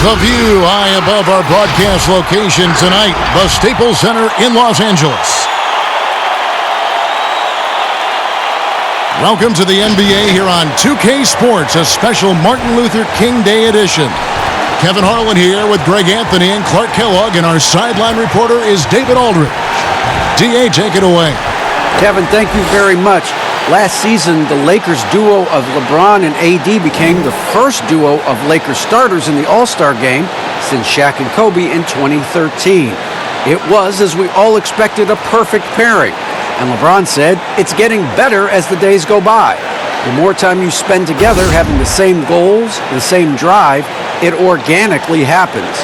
The view high above our broadcast location tonight, the Staples Center in Los Angeles. Welcome to the NBA here on 2K Sports, a special Martin Luther King Day edition. Kevin Harlan here with Greg Anthony and Clark Kellogg, and our sideline reporter is David Aldridge. D.A., take it away. Kevin, thank you very much. Last season, the Lakers duo of LeBron and AD became the first duo of Lakers starters in the All-Star game since Shaq and Kobe in 2013. It was, as we all expected, a perfect pairing. And LeBron said, it's getting better as the days go by. The more time you spend together having the same goals, the same drive, it organically happens.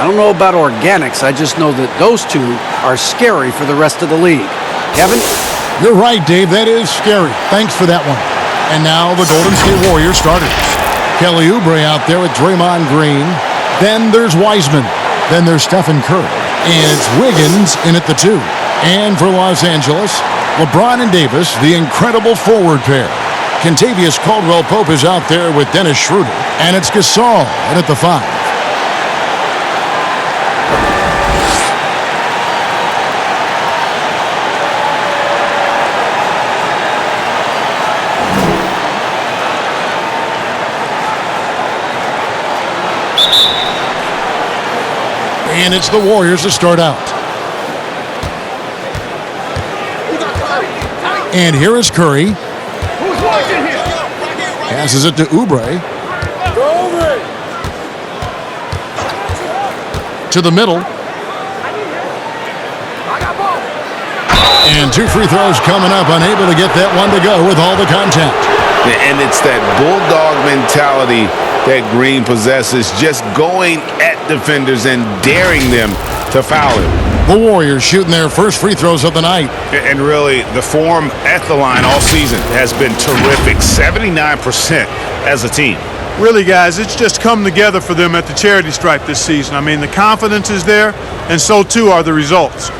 I don't know about organics, I just know that those two are scary for the rest of the league. Kevin? You're right, Dave. That is scary. Thanks for that one. And now the Golden State Warriors starters. Kelly Oubre out there with Draymond Green. Then there's Wiseman. Then there's Stephen Curry. And it's Wiggins in at the 2. And for Los Angeles, LeBron and Davis, the incredible forward pair. Kentavious Caldwell-Pope is out there with Dennis Schroeder. And it's Gasol in at the 5. And it's the Warriors to start out. And here is Curry. Passes it to Oubre. To the middle. And 2 free throws coming up. Unable to get that one to go with all the contact. And it's that bulldog mentality that Green possesses, just going at defenders and daring them to foul him. The Warriors shooting their first free throws of the night. And really, the form at the line all season has been terrific. 79% as a team. Really, guys, it's just come together for them at the charity stripe this season. I mean, the confidence is there, and so too are the results.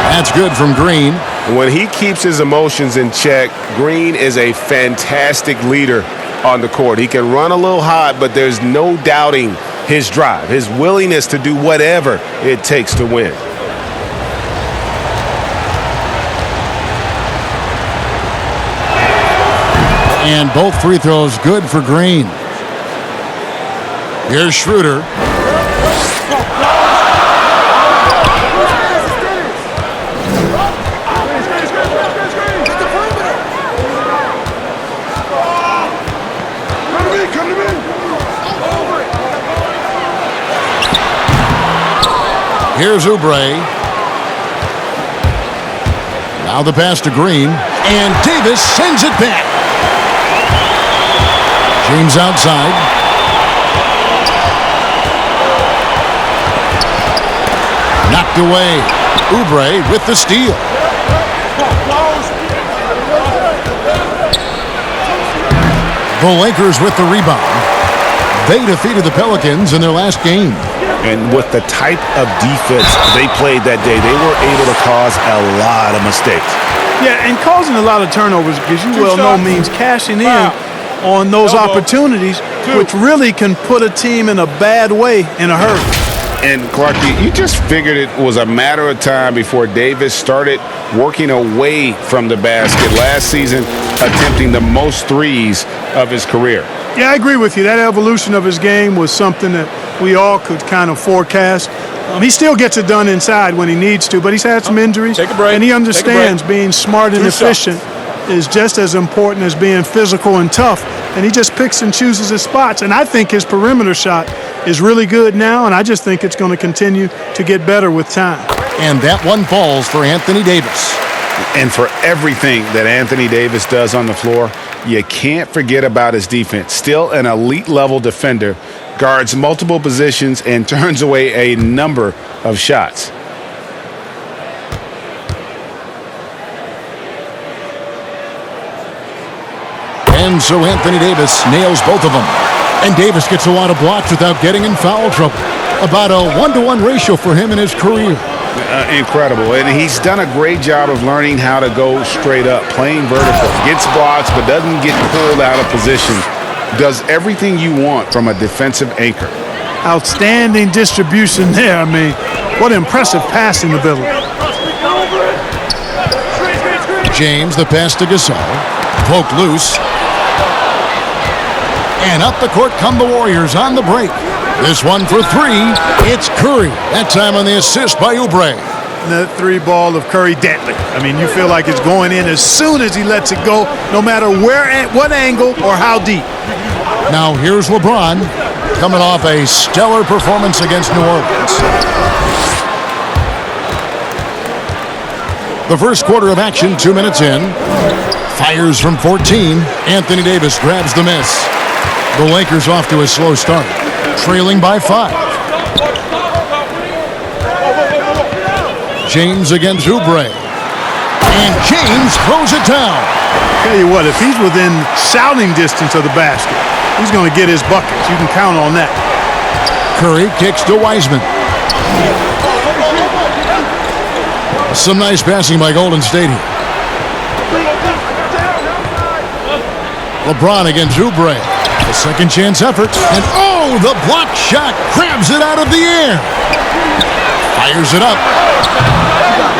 That's good from Green. When he keeps his emotions in check, Green is a fantastic leader on the court. He can run a little hot, but there's no doubting his drive, his willingness to do whatever it takes to win. And both free throws good for Green. Here's Schroeder. Here's Oubre. Now the pass to Green. And Davis sends it back. James outside. Knocked away. Oubre with the steal. The Lakers with the rebound. They defeated the Pelicans in their last game. And with the type of defense they played that day, they were able to cause a lot of mistakes. Yeah, and causing a lot of turnovers, because you well know means cashing in on those opportunities, which really can put a team in a bad way in a hurry. And Clark, you just figured it was a matter of time before Davis started working away from the basket last season, attempting the most threes of his career. Yeah, I agree with you. That evolution of his game was something that we all could kind of forecast. He still gets it done inside when he needs to, but he's had some injuries. Take a break. And he understands being smart and efficient is just as important as being physical and tough. And he just picks and chooses his spots. And I think his perimeter shot is really good now, and I just think it's going to continue to get better with time. And that one falls for Anthony Davis. And for everything that Anthony Davis does on the floor, you can't forget about his defense. Still an elite-level defender, guards multiple positions, and turns away a number of shots. And so Anthony Davis nails both of them. And Davis gets a lot of blocks without getting in foul trouble. About a 1-to-1 ratio for him in his career. Incredible. And he's done a great job of learning how to go straight up, playing vertical. Gets blocks, but doesn't get pulled out of position. Does everything you want from a defensive anchor. Outstanding distribution there. I mean, what impressive passing ability. James, the pass to Gasol. Poked loose. And up the court come the Warriors on the break. This one for three. It's Curry. That time on the assist by Oubre. That three ball of Curry deadly. I mean, you feel like it's going in as soon as he lets it go, no matter where, at what angle, or how deep. Now here's LeBron coming off a stellar performance against New Orleans. The first quarter of action, 2 minutes in. Fires from 14. Anthony Davis grabs the miss. The Lakers off to a slow start, trailing by 5. James against Oubre. And James throws it down. Tell you what, if he's within shouting distance of the basket, he's going to get his buckets. You can count on that. Curry kicks to Wiseman. Some nice passing by Golden State here. LeBron against Oubre. A second chance effort. And oh, the block shot grabs it out of the air. Fires it up.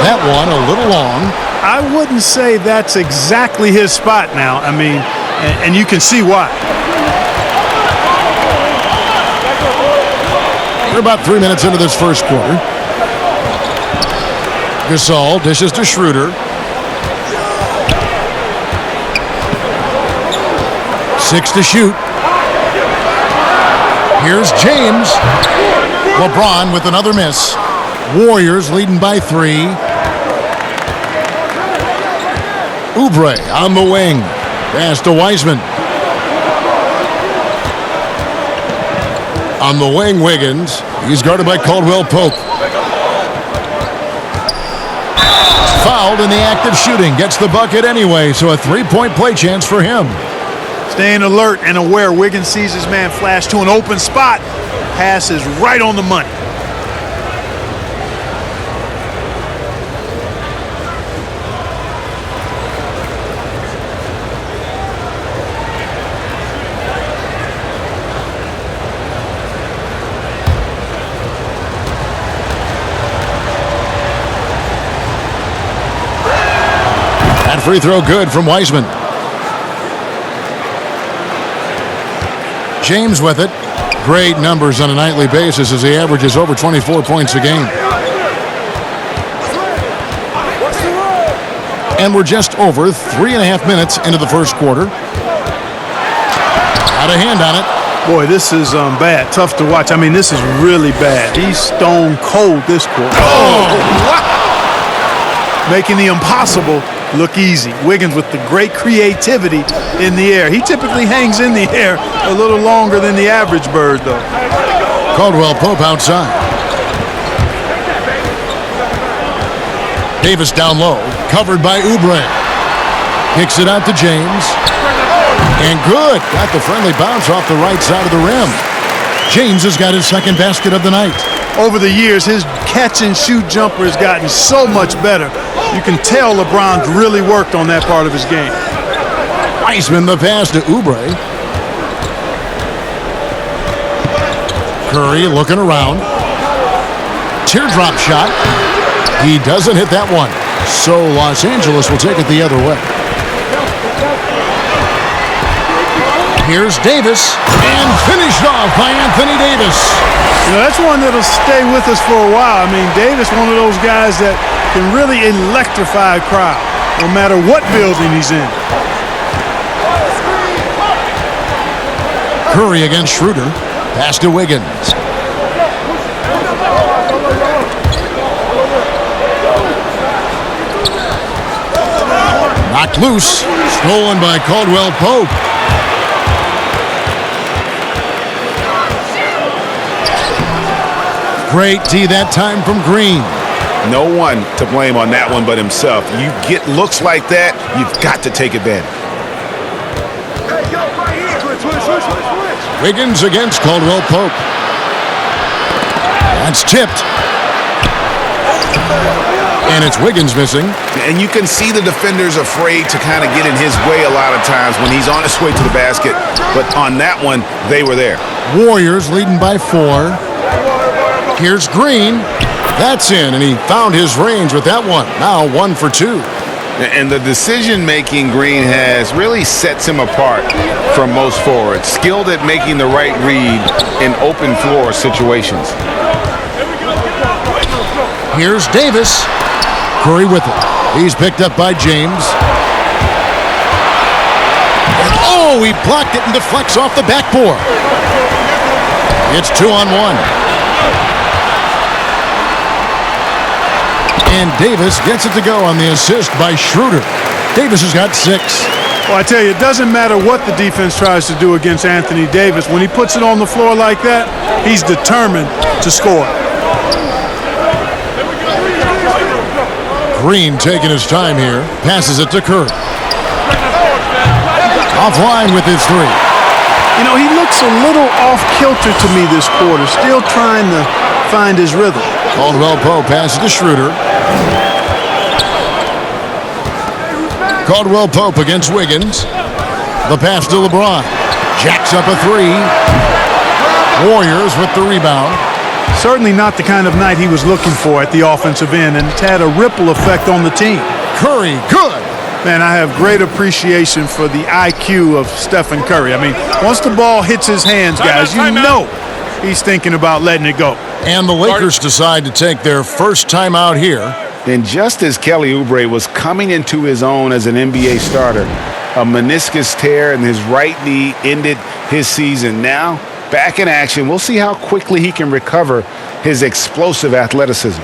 That one a little long. I wouldn't say that's exactly his spot now. I mean, and you can see why. We're about 3 minutes into this first quarter. Gasol dishes to Schroeder. 6 to shoot. Here's James. LeBron with another miss. Warriors leading by 3. Oubre on the wing. Pass to Wiseman. On the wing, Wiggins. He's guarded by Caldwell Pope. Fouled in the act of shooting. Gets the bucket anyway, so a 3-point play chance for him. Staying alert and aware. Wiggins sees his man flash to an open spot. Pass is right on the money. That free throw good from Wiseman. James with it. Great numbers on a nightly basis as he averages over 24 points a game. And we're just over 3.5 minutes into the first quarter. Got a hand on it. Boy, this is bad. Tough to watch. I mean, this is really bad. He's stone cold this quarter. Oh! Making the impossible look easy. Wiggins with the great creativity in the air. He typically hangs in the air a little longer than the average bird, though. Caldwell Pope outside. Davis down low, covered by Oubre. Kicks it out to James. And good. Got the friendly bounce off the right side of the rim. James has got his second basket of the night. Over the years, his catch-and-shoot jumper has gotten so much better. You can tell LeBron's really worked on that part of his game. Wiseman the pass to Oubre. Curry looking around. Teardrop shot. He doesn't hit that one. So Los Angeles will take it the other way. Here's Davis, and finished off by Anthony Davis. You know, that's one that'll stay with us for a while. I mean, Davis, one of those guys that can really electrify a crowd, no matter what building he's in. Curry against Schroeder. Pass to Wiggins. Knocked loose. Stolen by Caldwell Pope. Great D that time from Green. No one to blame on that one but himself. You get looks like that, you've got to take advantage. Wiggins against Caldwell Pope. That's tipped. And it's Wiggins missing. And you can see the defenders afraid to kind of get in his way a lot of times when he's on his way to the basket. But on that one, they were there. Warriors leading by 4. Here's Green. That's in, and he found his range with that one. Now 1 for 2. And the decision-making Green has really sets him apart from most forwards. Skilled at making the right read in open floor situations. Here's Davis. Curry with it. He's picked up by James. And oh, he blocked it and deflects off the backboard. It's 2-on-1. And Davis gets it to go on the assist by Schroeder. Davis has got 6. Well, I tell you, it doesn't matter what the defense tries to do against Anthony Davis. When he puts it on the floor like that, he's determined to score. Green taking his time here. Passes it to Curry. Offline with his 3. You know, he looks a little off-kilter to me this quarter, still trying to find his rhythm. Caldwell Pope passes to Schroeder. Caldwell Pope against Wiggins. The pass to LeBron. Jacks up a 3. Warriors with the rebound. Certainly not the kind of night he was looking for at the offensive end, and it's had a ripple effect on the team. Curry, good. Man, I have great appreciation for the IQ of Stephen Curry. I mean, once the ball hits his hands, guys, you know he's thinking about letting it go. And the Lakers decide to take their first timeout here. And just as Kelly Oubre was coming into his own as an NBA starter, a meniscus tear in his right knee ended his season. Now, back in action, we'll see how quickly he can recover his explosive athleticism.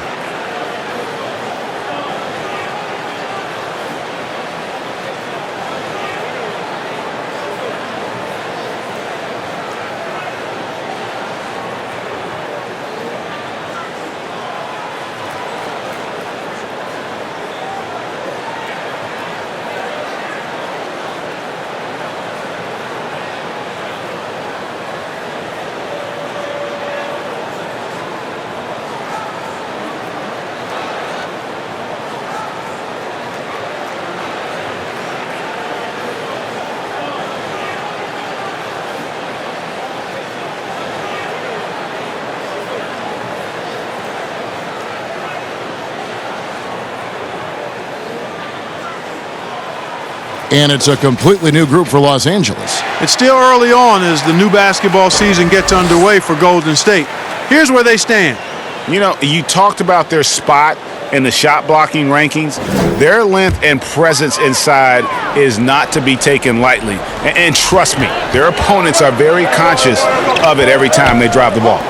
And it's a completely new group for Los Angeles. It's still early on as the new basketball season gets underway for Golden State. Here's where they stand. You know, you talked about their spot in the shot blocking rankings. Their length and presence inside is not to be taken lightly. And trust me, their opponents are very conscious of it every time they drive the ball.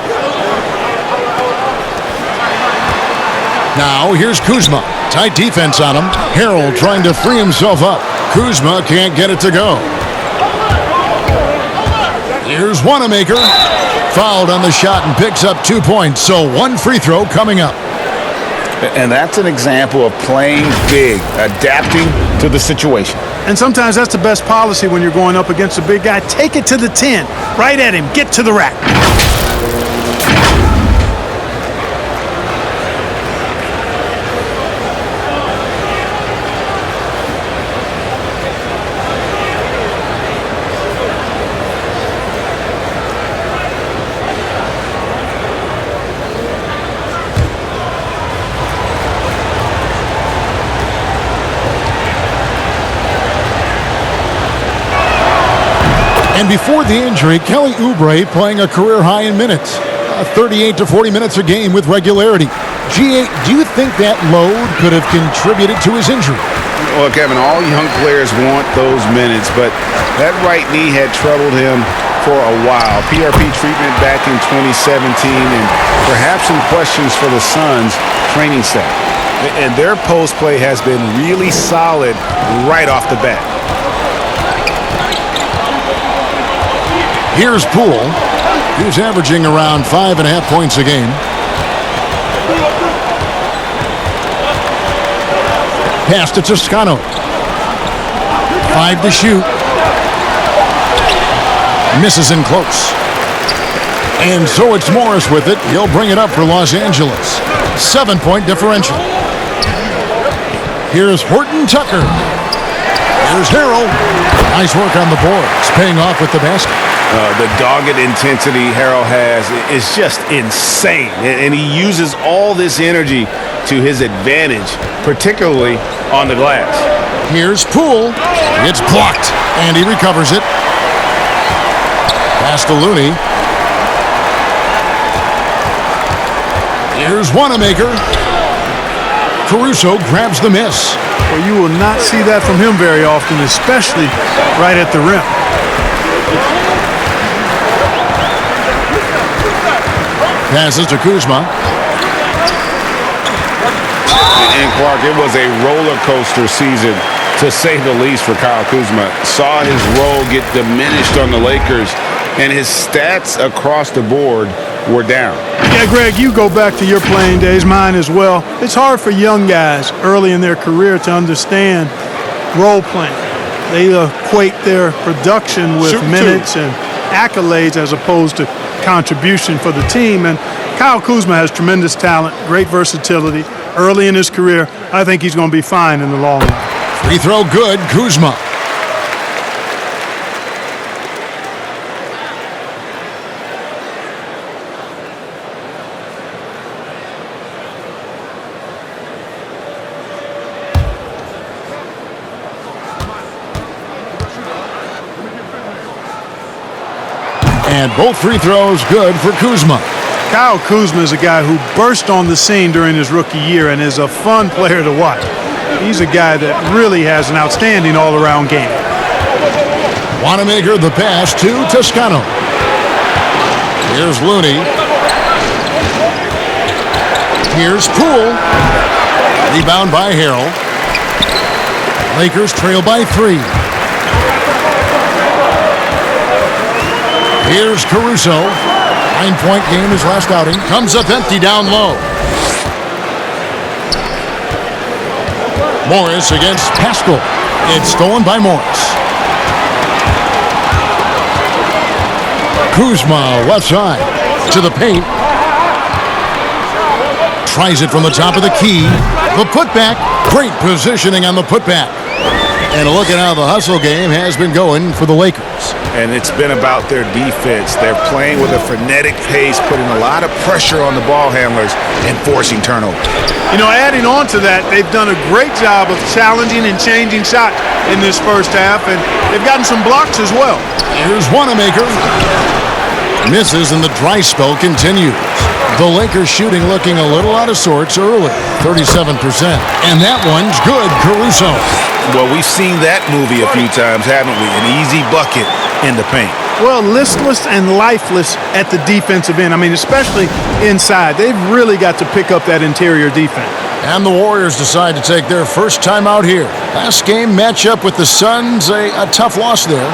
Now here's Kuzma. Tight defense on him. Harrell trying to free himself up. Kuzma can't get it to go. Here's Wanamaker. Fouled on the shot and picks up 2 points. So 1 free throw coming up. And that's an example of playing big, adapting to the situation. And sometimes that's the best policy when you're going up against a big guy. Take it to the 10. Right at him. Get to the rack. And before the injury, Kelly Oubre playing a career high in minutes. 38 to 40 minutes a game with regularity. G8, do you think that load could have contributed to his injury? Well, Kevin, all young players want those minutes, but that right knee had troubled him for a while. PRP treatment back in 2017 and perhaps some questions for the Suns training staff. And their post play has been really solid right off the bat. Here's Poole. He's averaging around 5.5 points a game. Pass to Toscano. 5 to shoot. Misses in close. And so it's Morris with it. He'll bring it up for Los Angeles. 7-point differential. Here's Horton Tucker. Here's Harrell. Nice work on the boards, paying off with the basket. The dogged intensity Harrell has is just insane. And he uses all this energy to his advantage, particularly on the glass. Here's Poole. It's blocked, and he recovers it. Pass to Looney. Here's Wanamaker. Caruso grabs the miss. Well, you will not see that from him very often, especially right at the rim. Passes to Kuzma. And Clark, it was a roller coaster season, to say the least, for Kyle Kuzma. Saw his role get diminished on the Lakers, and his stats across the board were down. Yeah, Greg, you go back to your playing days, mine as well. It's hard for young guys early in their career to understand role playing. They equate their production with minutes and accolades as opposed to contribution for the team. And Kyle Kuzma has tremendous talent, great versatility. Early in his career, I think he's going to be fine in the long run. Free throw good, Kuzma. And both free throws good for Kuzma. Kyle Kuzma is a guy who burst on the scene during his rookie year and is a fun player to watch. He's a guy that really has an outstanding all-around game. Wanamaker the pass to Toscano. Here's Looney. Here's Poole. Rebound by Harrell. Lakers trail by 3. Here's Caruso. 9-point game his last outing. Comes up empty down low. Morris against Pascal. It's stolen by Morris. Kuzma left side to the paint. Tries it from the top of the key. The putback. Great positioning on the putback. And look at how the hustle game has been going for the Lakers. And it's been about their defense. They're playing with a frenetic pace, putting a lot of pressure on the ball handlers and forcing turnovers. You know, adding on to that, they've done a great job of challenging and changing shots in this first half, and they've gotten some blocks as well. Here's Wanamaker. Misses, and the dry spell continues. The Lakers shooting looking a little out of sorts early, 37%. And that one's good, Caruso. Well, we've seen that movie a few times, haven't we? An easy bucket in the paint. Well, listless and lifeless at the defensive end. I mean, especially inside. They've really got to pick up that interior defense. And the Warriors decide to take their first time out here. Last game matchup with the Suns, a tough loss there.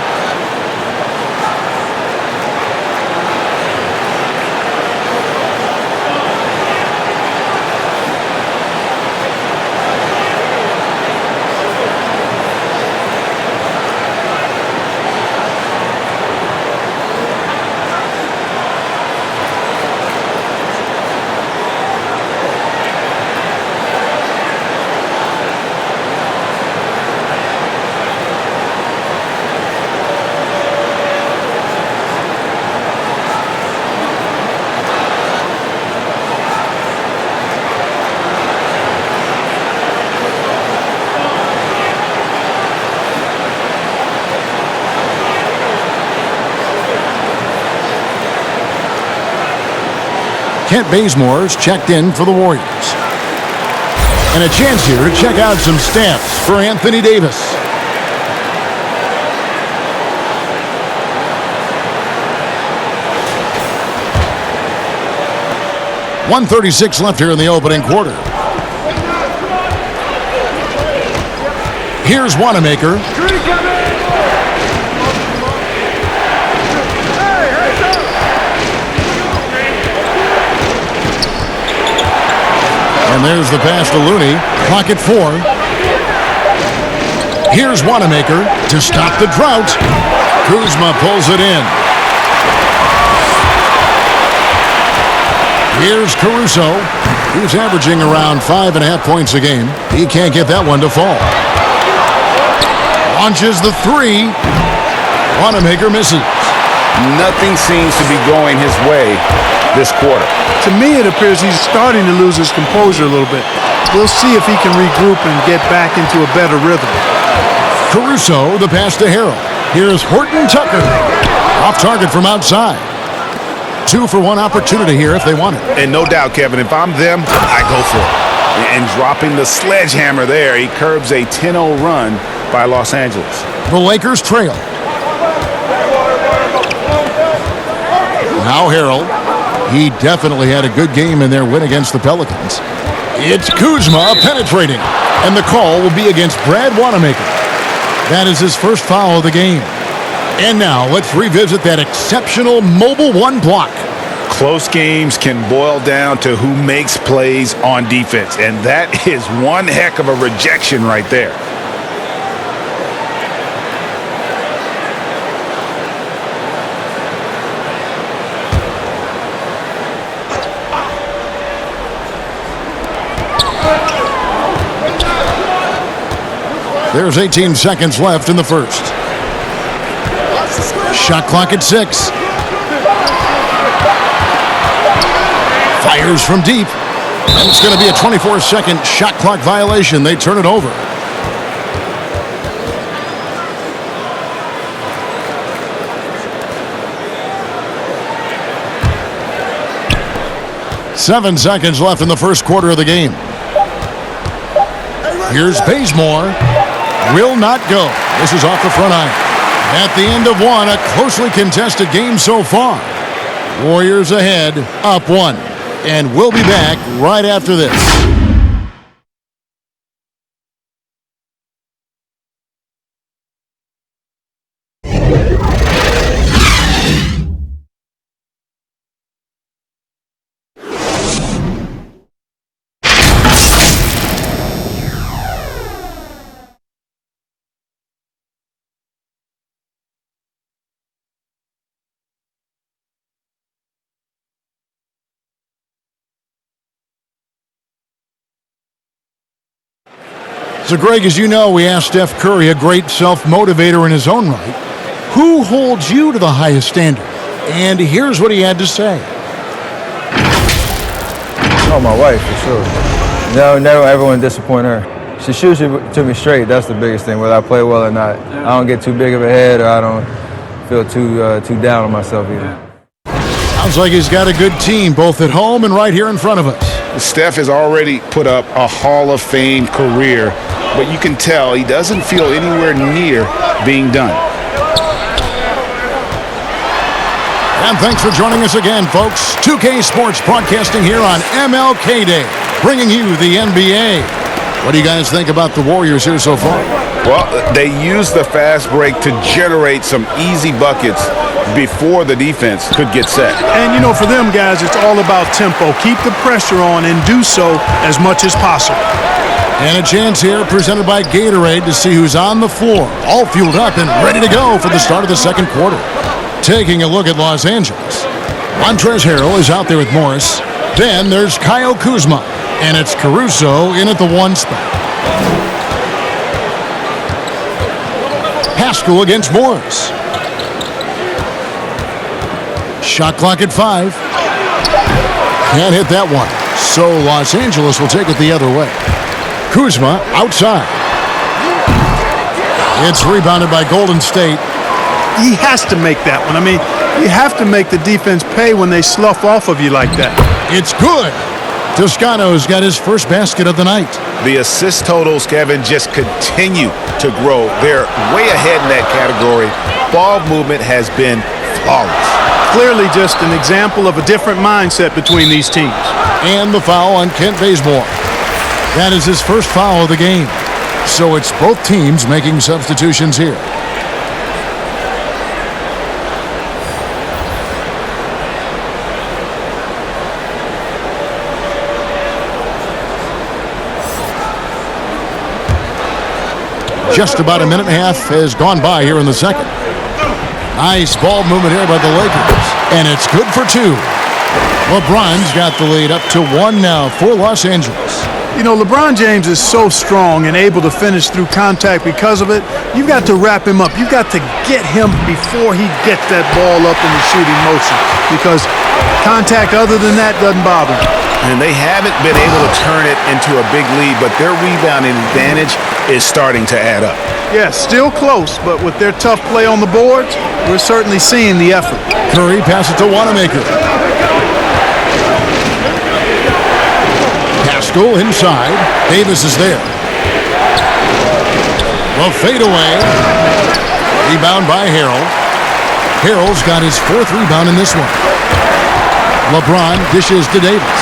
Kent Bazemore's checked in for the Warriors. And a chance here to check out some stats for Anthony Davis. .136 left here in the opening quarter. Here's Wanamaker. And there's the pass to Looney. Clock at 4. Here's Wanamaker to stop the drought. Kuzma pulls it in. Here's Caruso. He's averaging around 5.5 points a game. He can't get that one to fall. Launches the three. Wanamaker misses. Nothing seems to be going his way this quarter. To me, it appears he's starting to lose his composure a little bit. We'll see if he can regroup and get back into a better rhythm. Caruso, the pass to Harrell. Here's Horton Tucker. Off target from outside. 2-for-1 opportunity here if they want it. And no doubt, Kevin, if I'm them, I go for it. And dropping the sledgehammer there, he curbs a 10-0 run by Los Angeles. The Lakers trail. Now Harrell. He definitely had a good game in their win against the Pelicans. It's Kuzma penetrating. And the call will be against Brad Wanamaker. That is his first foul of the game. And now let's revisit that exceptional Mobile One block. Close games can boil down to who makes plays on defense. And that is one heck of a rejection right there. There's 18 seconds left in the first. Shot clock at 6. Fires from deep. And it's going to be a 24-second shot clock violation. They turn it over. Seven seconds left in the first quarter of the game. Here's Bazemore. Will not go. This is off the front iron. At the end of one, a closely contested game so far. Warriors ahead, up 1. And we'll be back right after this. So, Greg, as you know, we asked Steph Curry, a great self-motivator in his own right, who holds you to the highest standard? And here's what he had to say. Oh, my wife, for sure. No, never ever want to disappoint her. She shoots it to me straight. That's the biggest thing, whether I play well or not. I don't get too big of a head, or I don't feel too down on myself either. Sounds like he's got a good team, both at home and right here in front of us. Steph has already put up a Hall of Fame career, but you can tell he doesn't feel anywhere near being done. And thanks for joining us again, folks. 2K Sports broadcasting here on MLK Day, bringing you the NBA. What do you guys think about the Warriors here so far? Well, they used the fast break to generate some easy buckets before the defense could get set. And, you know, for them guys, it's all about tempo. Keep the pressure on and do so as much as possible. And a chance here presented by Gatorade to see who's on the floor, all fueled up and ready to go for the start of the second quarter. Taking a look at Los Angeles. Montrezl Harrell is out there with Morris. Then there's Kyle Kuzma, and it's Caruso in at the 1 spot. Pascal against Morris. Shot clock at 5. Can't hit that one. So Los Angeles will take it the other way. Kuzma outside. It's rebounded by Golden State. He has to make that one. I mean, you have to make the defense pay when they slough off of you like that. It's good. Toscano's got his first basket of the night. The assist totals, Kevin, just continue to grow. They're way ahead in that category. Ball movement has been flawless. Clearly just an example of a different mindset between these teams. And the foul on Kent Bazemore. That is his first foul of the game. So it's both teams making substitutions here. Just about a minute and a half has gone by here in the second. Nice ball movement here by the Lakers. And it's good for 2. LeBron's got the lead up to 1 now for Los Angeles. You know, LeBron James is so strong and able to finish through contact because of it. You've got to wrap him up. You've got to get him before he gets that ball up in the shooting motion, because contact other than that doesn't bother him. And they haven't been able to turn it into a big lead, but their rebounding advantage is starting to add up. Yes, still close, but with their tough play on the boards, we're certainly seeing the effort. Curry passes to Wanamaker. Pascal inside. Davis is there. The fadeaway. Rebound by Harrell. Harrell's got his 4th rebound in this one. LeBron dishes to Davis.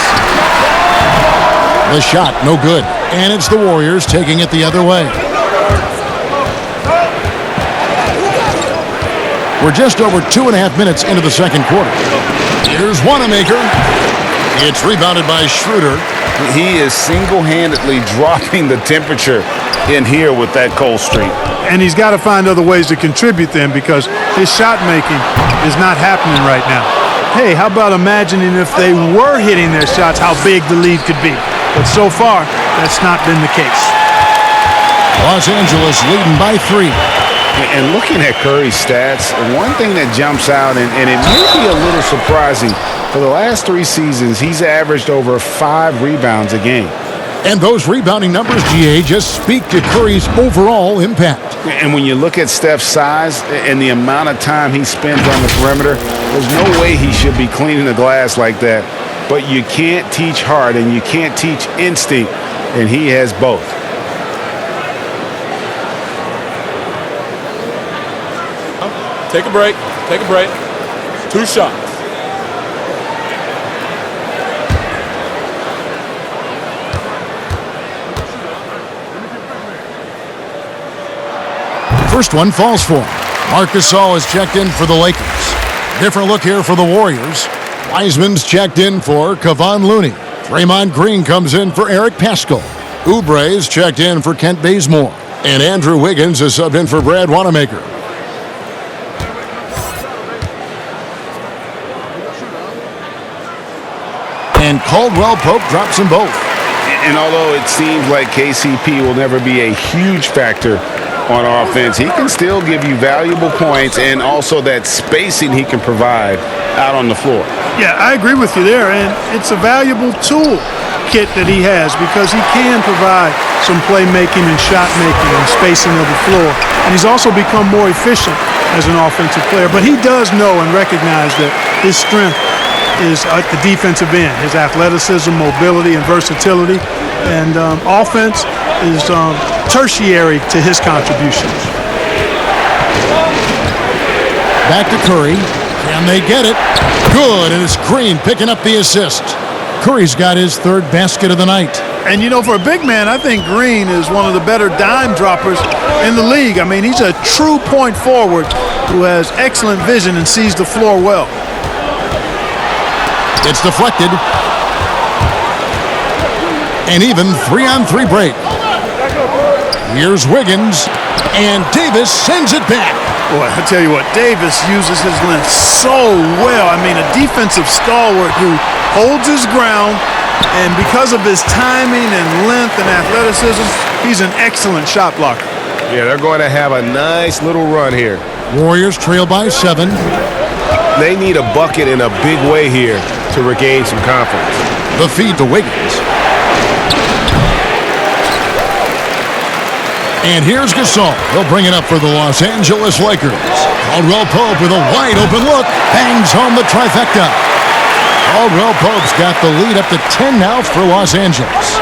The shot, no good. And it's the Warriors taking it the other way. We're just over 2.5 minutes into the second quarter. Here's Wanamaker. It's rebounded by Schroeder. He is single-handedly dropping the temperature in here with that cold streak. And he's got to find other ways to contribute then, because his shot making is not happening right now. Hey, how about imagining if they were hitting their shots, how big the lead could be? But so far, that's not been the case. Los Angeles leading by 3. And looking at Curry's stats, one thing that jumps out, and it may be a little surprising, for the last 3 seasons, he's averaged over 5 rebounds a game. And those rebounding numbers, GA, just speak to Curry's overall impact. And when you look at Steph's size and the amount of time he spends on the perimeter, there's no way he should be cleaning the glass like that. But you can't teach heart and you can't teach instinct, and he has both. Take a break. Take a break. 2 shots. First one falls for him. Marc Gasol is checked in for the Lakers. Different look here for the Warriors. Wiseman's checked in for Kevon Looney. Draymond Green comes in for Eric Paschall. Oubre's checked in for Kent Bazemore. And Andrew Wiggins is subbed in for Brad Wanamaker. And Caldwell Pope drops them both. And although it seems like KCP will never be a huge factor on offense, he can still give you valuable points and also that spacing he can provide out on the floor. Yeah, I agree with you there, and it's a valuable tool kit that he has, because he can provide some playmaking and shot making and spacing of the floor, and he's also become more efficient as an offensive player. But he does know and recognize that his strength is at the defensive end, his athleticism, mobility, and versatility, and offense is tertiary to his contributions. Back to Curry. Can they get it? Good, and it's Green picking up the assist. Curry's got his 3rd basket of the night. And, you know, for a big man, I think Green is one of the better dime droppers in the league. I mean, he's a true point forward who has excellent vision and sees the floor well. It's deflected. And even 3-on-3 break. Here's Wiggins, and Davis sends it back. Boy, I tell you what, Davis uses his length so well. I mean, a defensive stalwart who holds his ground, and because of his timing and length and athleticism, he's an excellent shot blocker. Yeah, they're going to have a nice little run here. Warriors trail by 7. They need a bucket in a big way here to regain some confidence. The feed to Wiggins. And here's Gasol. He'll bring it up for the Los Angeles Lakers. Caldwell Pope with a wide open look. Bangs home the trifecta. Caldwell Pope's got the lead up to 10 now for Los Angeles.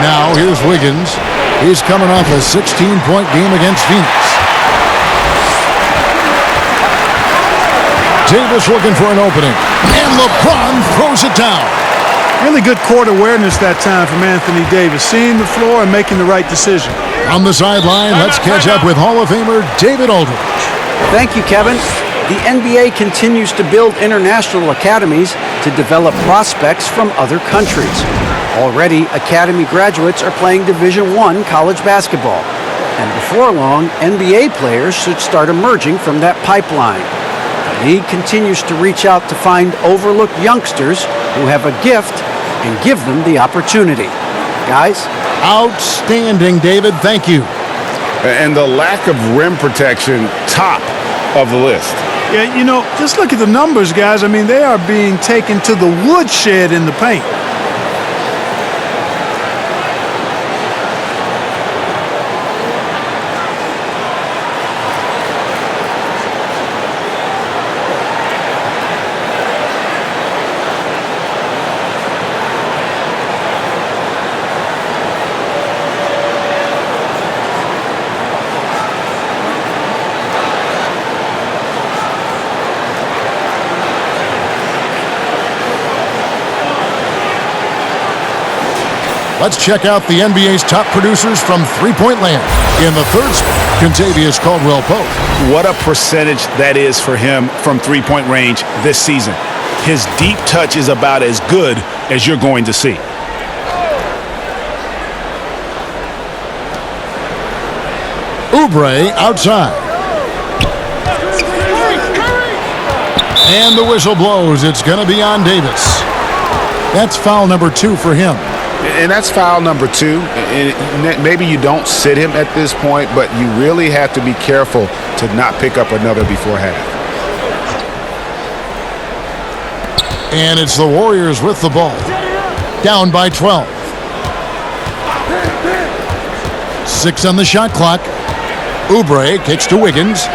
Now here's Wiggins. He's coming off a 16-point game against Phoenix. Davis looking for an opening. And LeBron throws it down. Really good court awareness that time from Anthony Davis, seeing the floor and making the right decision. On the sideline, let's catch up with Hall of Famer David Aldridge. Thank you, Kevin. The NBA continues to build international academies to develop prospects from other countries. Already, academy graduates are playing Division I college basketball. And before long, NBA players should start emerging from that pipeline. He continues to reach out to find overlooked youngsters who have a gift and give them the opportunity. Guys? Outstanding, David. Thank you. And the lack of rim protection, top of the list. Yeah, you know, just look at the numbers, guys. I mean, they are being taken to the woodshed in the paint. Let's check out the NBA's top producers from three-point land. In the third spot, Kentavious Caldwell-Pope. What a percentage that is for him from three-point range this season. His deep touch is about as good as you're going to see. Oubre outside. And the whistle blows. It's going to be on Davis. That's foul number 2 for him. And that's foul number 2. And maybe you don't sit him at this point, but you really have to be careful to not pick up another before half. And it's the Warriors with the ball. Down by 12. 6 on the shot clock. Oubre kicks to Wiggins.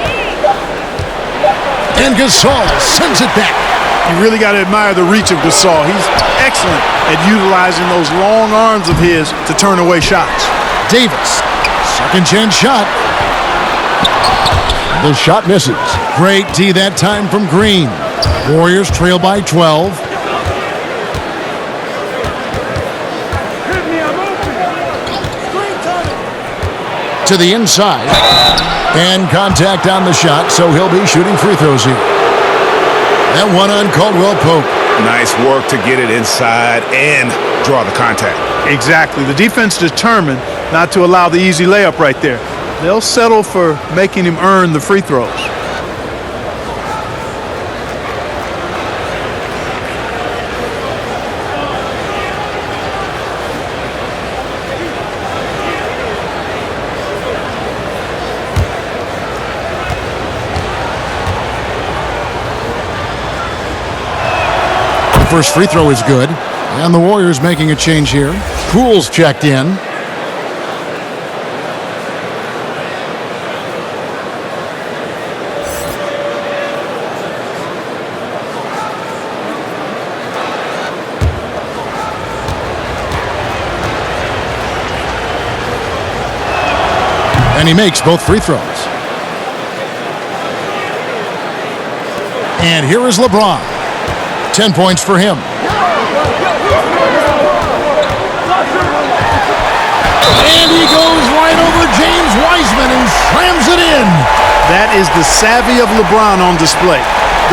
And Gasol sends it back. You really got to admire the reach of Gasol. He's excellent at utilizing those long arms of his to turn away shots. Davis, second chance shot. The shot misses. Great D that time from Green. Warriors trail by 12. To the inside. And contact on the shot, so he'll be shooting free throws here. That one on Caldwell-Pope. Nice work to get it inside and draw the contact. Exactly. The defense determined not to allow the easy layup right there. They'll settle for making him earn the free throws. First free throw is good. And the Warriors making a change here. Poole's checked in. And he makes both free throws. And here is LeBron. 10 points for him. And he goes right over James Wiseman and slams it in. That is the savvy of LeBron on display.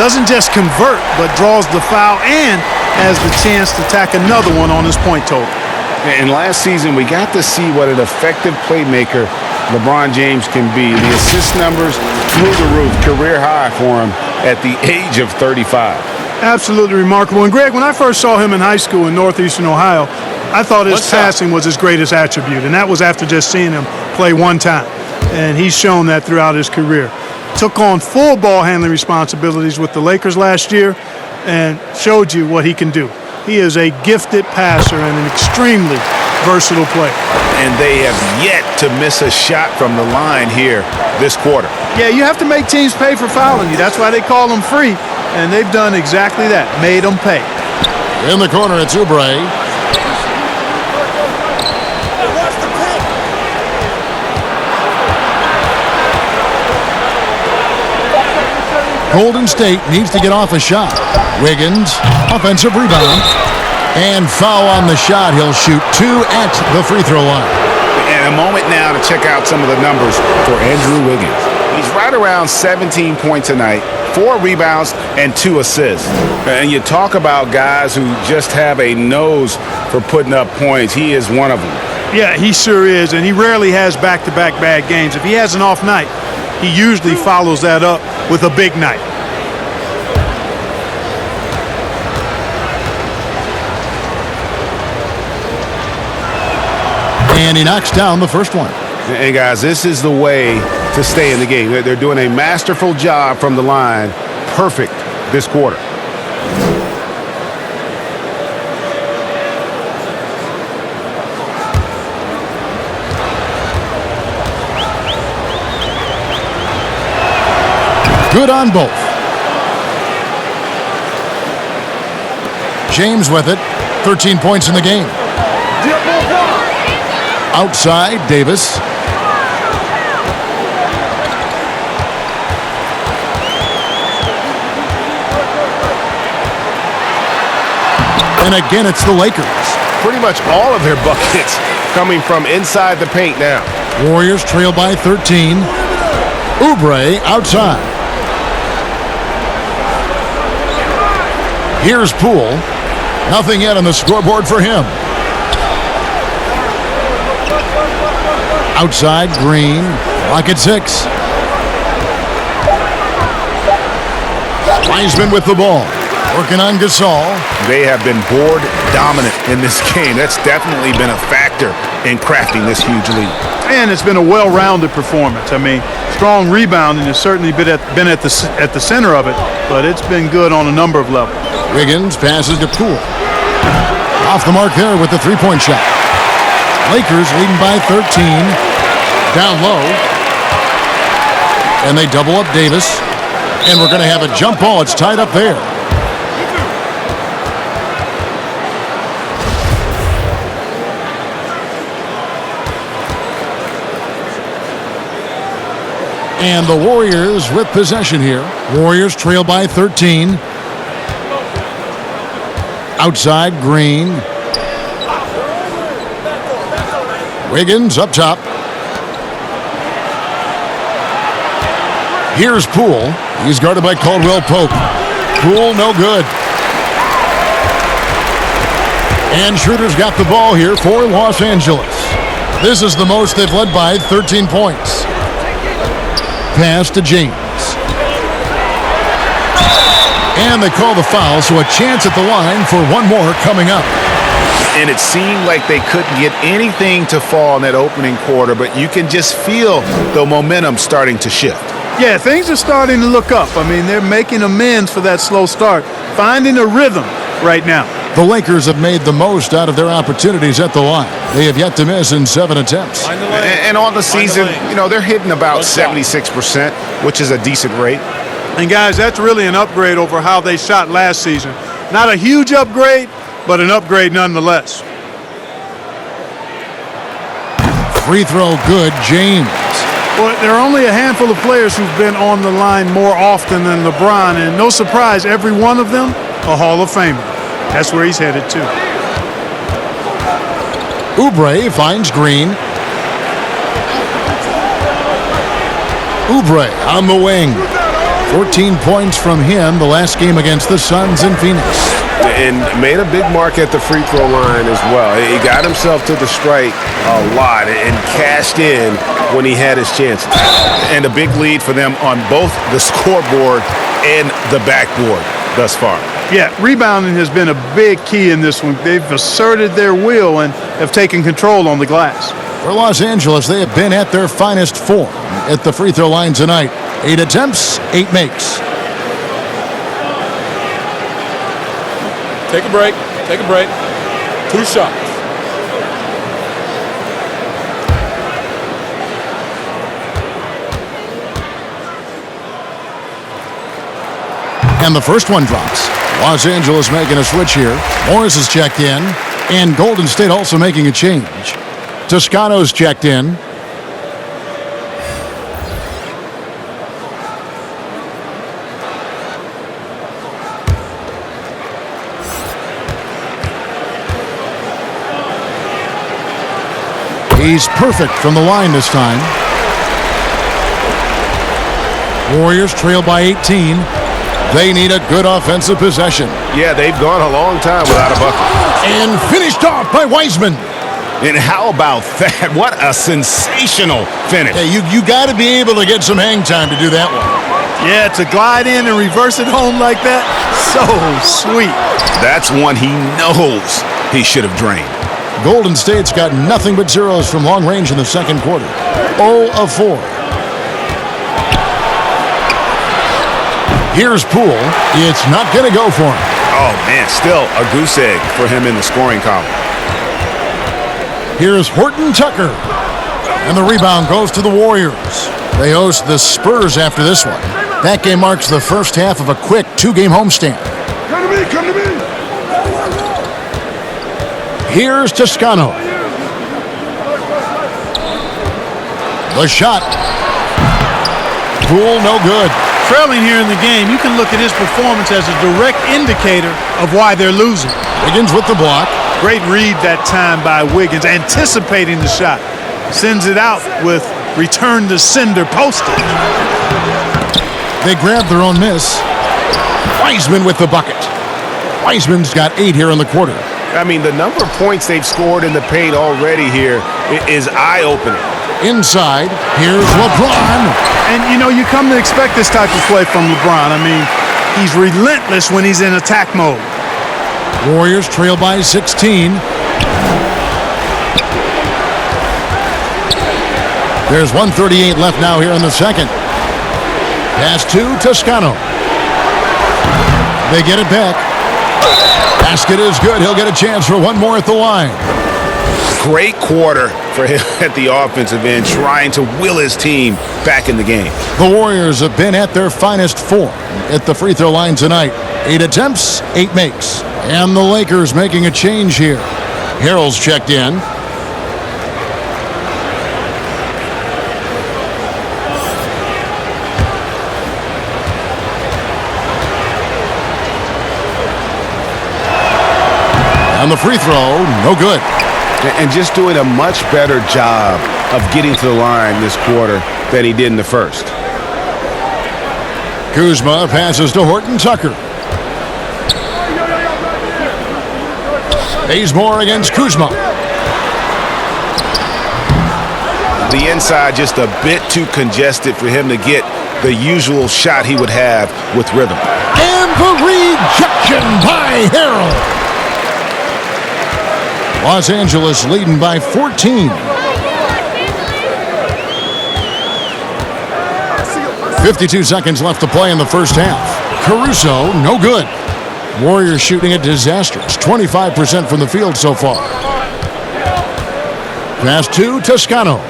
Doesn't just convert, but draws the foul and has the chance to tack another one on his point total. And last season, we got to see what an effective playmaker LeBron James can be. The assist numbers through the roof, career high for him at the age of 35. Absolutely remarkable. And Greg, when I first saw him in high school in northeastern Ohio, I thought his passing was his greatest attribute, and that was after just seeing him play one time. And he's shown that throughout his career. Took on full ball handling responsibilities with the Lakers last year and showed you what he can do. He is a gifted passer and an extremely versatile player. And they have yet to miss a shot from the line here this quarter. Yeah, you have to make teams pay for fouling you. That's why they call them free. And they've done exactly that, made them pay. In the corner, it's Oubre. Golden State needs to get off a shot. Wiggins, offensive rebound. And foul on the shot. He'll shoot 2 at the free throw line. And a moment now to check out some of the numbers for Andrew Wiggins. He's right around 17 points a night, 4 rebounds, and 2 assists. And you talk about guys who just have a nose for putting up points. He is one of them. Yeah, he sure is, and he rarely has back-to-back bad games. If he has an off night, he usually follows that up with a big night. And he knocks down the first one. And guys, this is the way to stay in the game. They're doing a masterful job from the line. Perfect this quarter. Good on both. James with it. 13 points in the game. Outside, Davis. And again, it's the Lakers. Pretty much all of their buckets coming from inside the paint now. Warriors trail by 13. Oubre outside. Here's Poole. Nothing yet on the scoreboard for him. Outside, Green. Clock at 6. Wiseman with the ball. Working on Gasol. They have been board dominant in this game. That's definitely been a factor in crafting this huge lead. And it's been a well-rounded performance. I mean, strong rebounding has certainly been at the center of it, but it's been good on a number of levels. Wiggins passes to Poole. Off the mark there with the three-point shot. Lakers leading by 13. Down low. And they double up Davis. And we're going to have a jump ball. It's tied up there. And the Warriors with possession here. Warriors trail by 13. Outside, Green. Wiggins up top. Here's Poole. He's guarded by Caldwell Pope. Poole, no good. And Schroeder's got the ball here for Los Angeles. This is the most they've led by, 13 points. Pass to James. And they call the foul, so a chance at the line for one more coming up. And it seemed like they couldn't get anything to fall in that opening quarter, but you can just feel the momentum starting to shift. Yeah, things are starting to look up. I mean, they're making amends for that slow start, finding a rhythm right now. The Lakers have made the most out of their opportunities at the line. They have yet to miss in 7 attempts. And on the season, you know, they're hitting about 76%, which is a decent rate. And guys, that's really an upgrade over how they shot last season. Not a huge upgrade, but an upgrade nonetheless. Free throw good, James. Well, there are only a handful of players who've been on the line more often than LeBron, and no surprise, every one of them a Hall of Famer. That's where he's headed to. Oubre finds Green. Oubre on the wing. 14 points from him the last game against the Suns in Phoenix. And made a big mark at the free throw line as well. He got himself to the strike a lot and cashed in when he had his chance. And a big lead for them on both the scoreboard and the backboard thus far. Yeah, rebounding has been a big key in this one. They've asserted their will and have taken control on the glass. For Los Angeles, they have been at their finest form at the free throw line tonight. 8 attempts, 8 makes. Take a break. Take a break. 2 shots. And the first one drops. Los Angeles making a switch here. Morris is checked in. And Golden State also making a change. Toscano's checked in. He's perfect from the line this time. Warriors trail by 18. They need a good offensive possession. Yeah, they've gone a long time without a bucket. And finished off by Wiseman. And how about that? What a sensational finish. Hey, you got to be able to get some hang time to do that one. Yeah, to glide in and reverse it home like that, so sweet. That's one he knows he should have drained. Golden State's got nothing but zeros from long range in the second quarter. 0 of 4. Here's Poole. It's not going to go for him. Oh, man, still a goose egg for him in the scoring column. Here's Horton Tucker. And the rebound goes to the Warriors. They host the Spurs after this one. That game marks the first half of a quick 2-game homestand. Come to me, come to me. Here's Toscano. The shot. Poole, no good. Trailing here in the game, you can look at his performance as a direct indicator of why they're losing. Wiggins with the block. Great read that time by Wiggins, anticipating the shot. Sends it out with return to sender postage. They grab their own miss. Wiseman with the bucket. Wiseman's got 8 here in the quarter. I mean, the number of points they've scored in the paint already here is eye-opening. Inside, here's LeBron. And, you know, you come to expect this type of play from LeBron. I mean, he's relentless when he's in attack mode. Warriors trail by 16. There's 1:38 left now here in the second. Pass to Toscano. They get it back. Basket is good. He'll get a chance for one more at the line. Great quarter for him at the offensive end, trying to will his team back in the game. The Warriors have been at their finest form at the free throw line tonight. 8 attempts, 8 makes. And the Lakers making a change here. Harrell's checked in. And the free throw, no good. And just doing a much better job of getting to the line this quarter than he did in the first. Kuzma passes to Horton Tucker. Bazemore against Kuzma. The inside just a bit too congested for him to get the usual shot he would have with rhythm. And the rejection by Harrell. Los Angeles leading by 14. 52 seconds left to play in the first half. Caruso, no good. Warriors shooting it disastrous. 25% from the field so far. Pass to Toscano.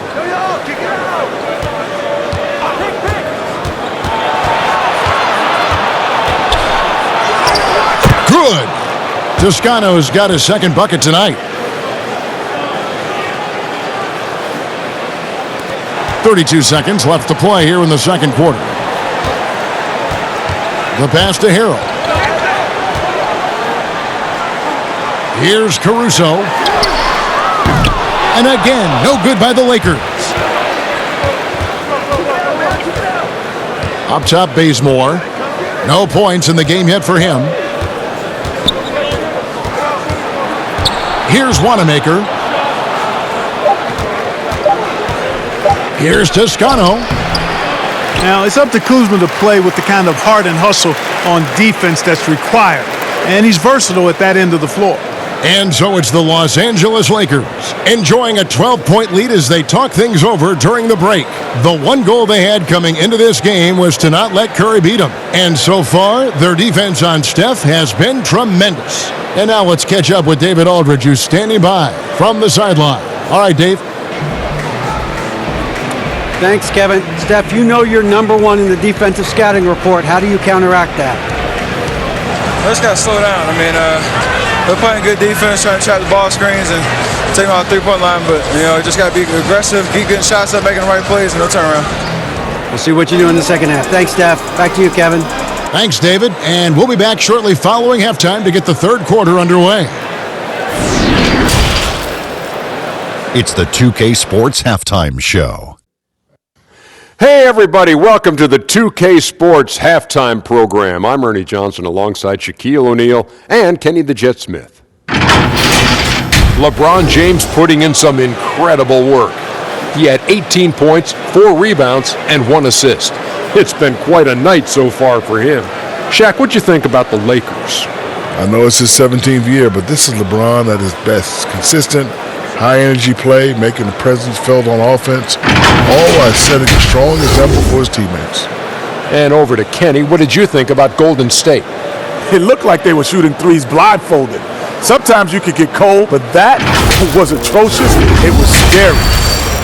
Good. Toscano's got his second bucket tonight. 32 seconds left to play here in the second quarter. The pass to Harrell. Here's Caruso. And again, no good by the Lakers. Up top, Bazemore. No points in the game yet for him. Here's Wanamaker. Here's Toscano. Now, it's up to Kuzma to play with the kind of heart and hustle on defense that's required. And he's versatile at that end of the floor. And so it's the Los Angeles Lakers enjoying a 12-point lead as they talk things over during the break. The one goal they had coming into this game was to not let Curry beat them. And so far, their defense on Steph has been tremendous. And now let's catch up with David Aldridge, who's standing by from the sideline. All right, Dave. Thanks, Kevin. Steph, you know you're number one in the defensive scouting report. How do you counteract that? I just got to slow down. I mean, they're playing good defense, trying to trap the ball screens and take them out the three-point line. But, you know, just got to be aggressive, keep getting shots up, making the right plays, and no turnaround. We'll see what you do in the second half. Thanks, Steph. Back to you, Kevin. Thanks, David. And we'll be back shortly following halftime to get the third quarter underway. It's the 2K Sports Halftime Show. Hey everybody, welcome to the 2K Sports Halftime Program. I'm Ernie Johnson alongside Shaquille O'Neal and Kenny the Jet Smith. LeBron James putting in some incredible work. He had 18 points, 4 rebounds, and 1 assist. It's been quite a night so far for him. Shaq, what'd you think about the Lakers? I know it's his 17th year, but this is LeBron at his best. Consistent, high-energy play, making the presence felt on offense, all while setting a strong example for his teammates. And over to Kenny. What did you think about Golden State? It looked like they were shooting threes blindfolded. Sometimes you could get cold, but that was atrocious. It was scary.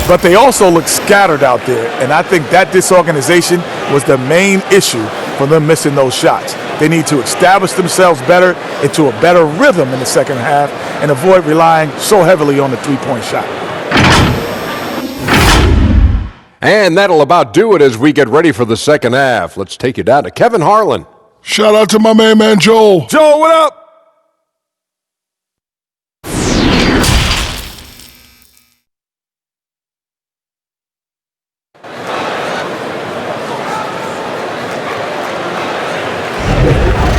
But they also looked scattered out there, and I think that disorganization was the main issue for them missing those shots. They need to establish themselves better into a better rhythm in the second half and avoid relying so heavily on the three-point shot. And that'll about do it as we get ready for the second half. Let's take you down to Kevin Harlan. Shout out to my main man, Joel. Joel, what up?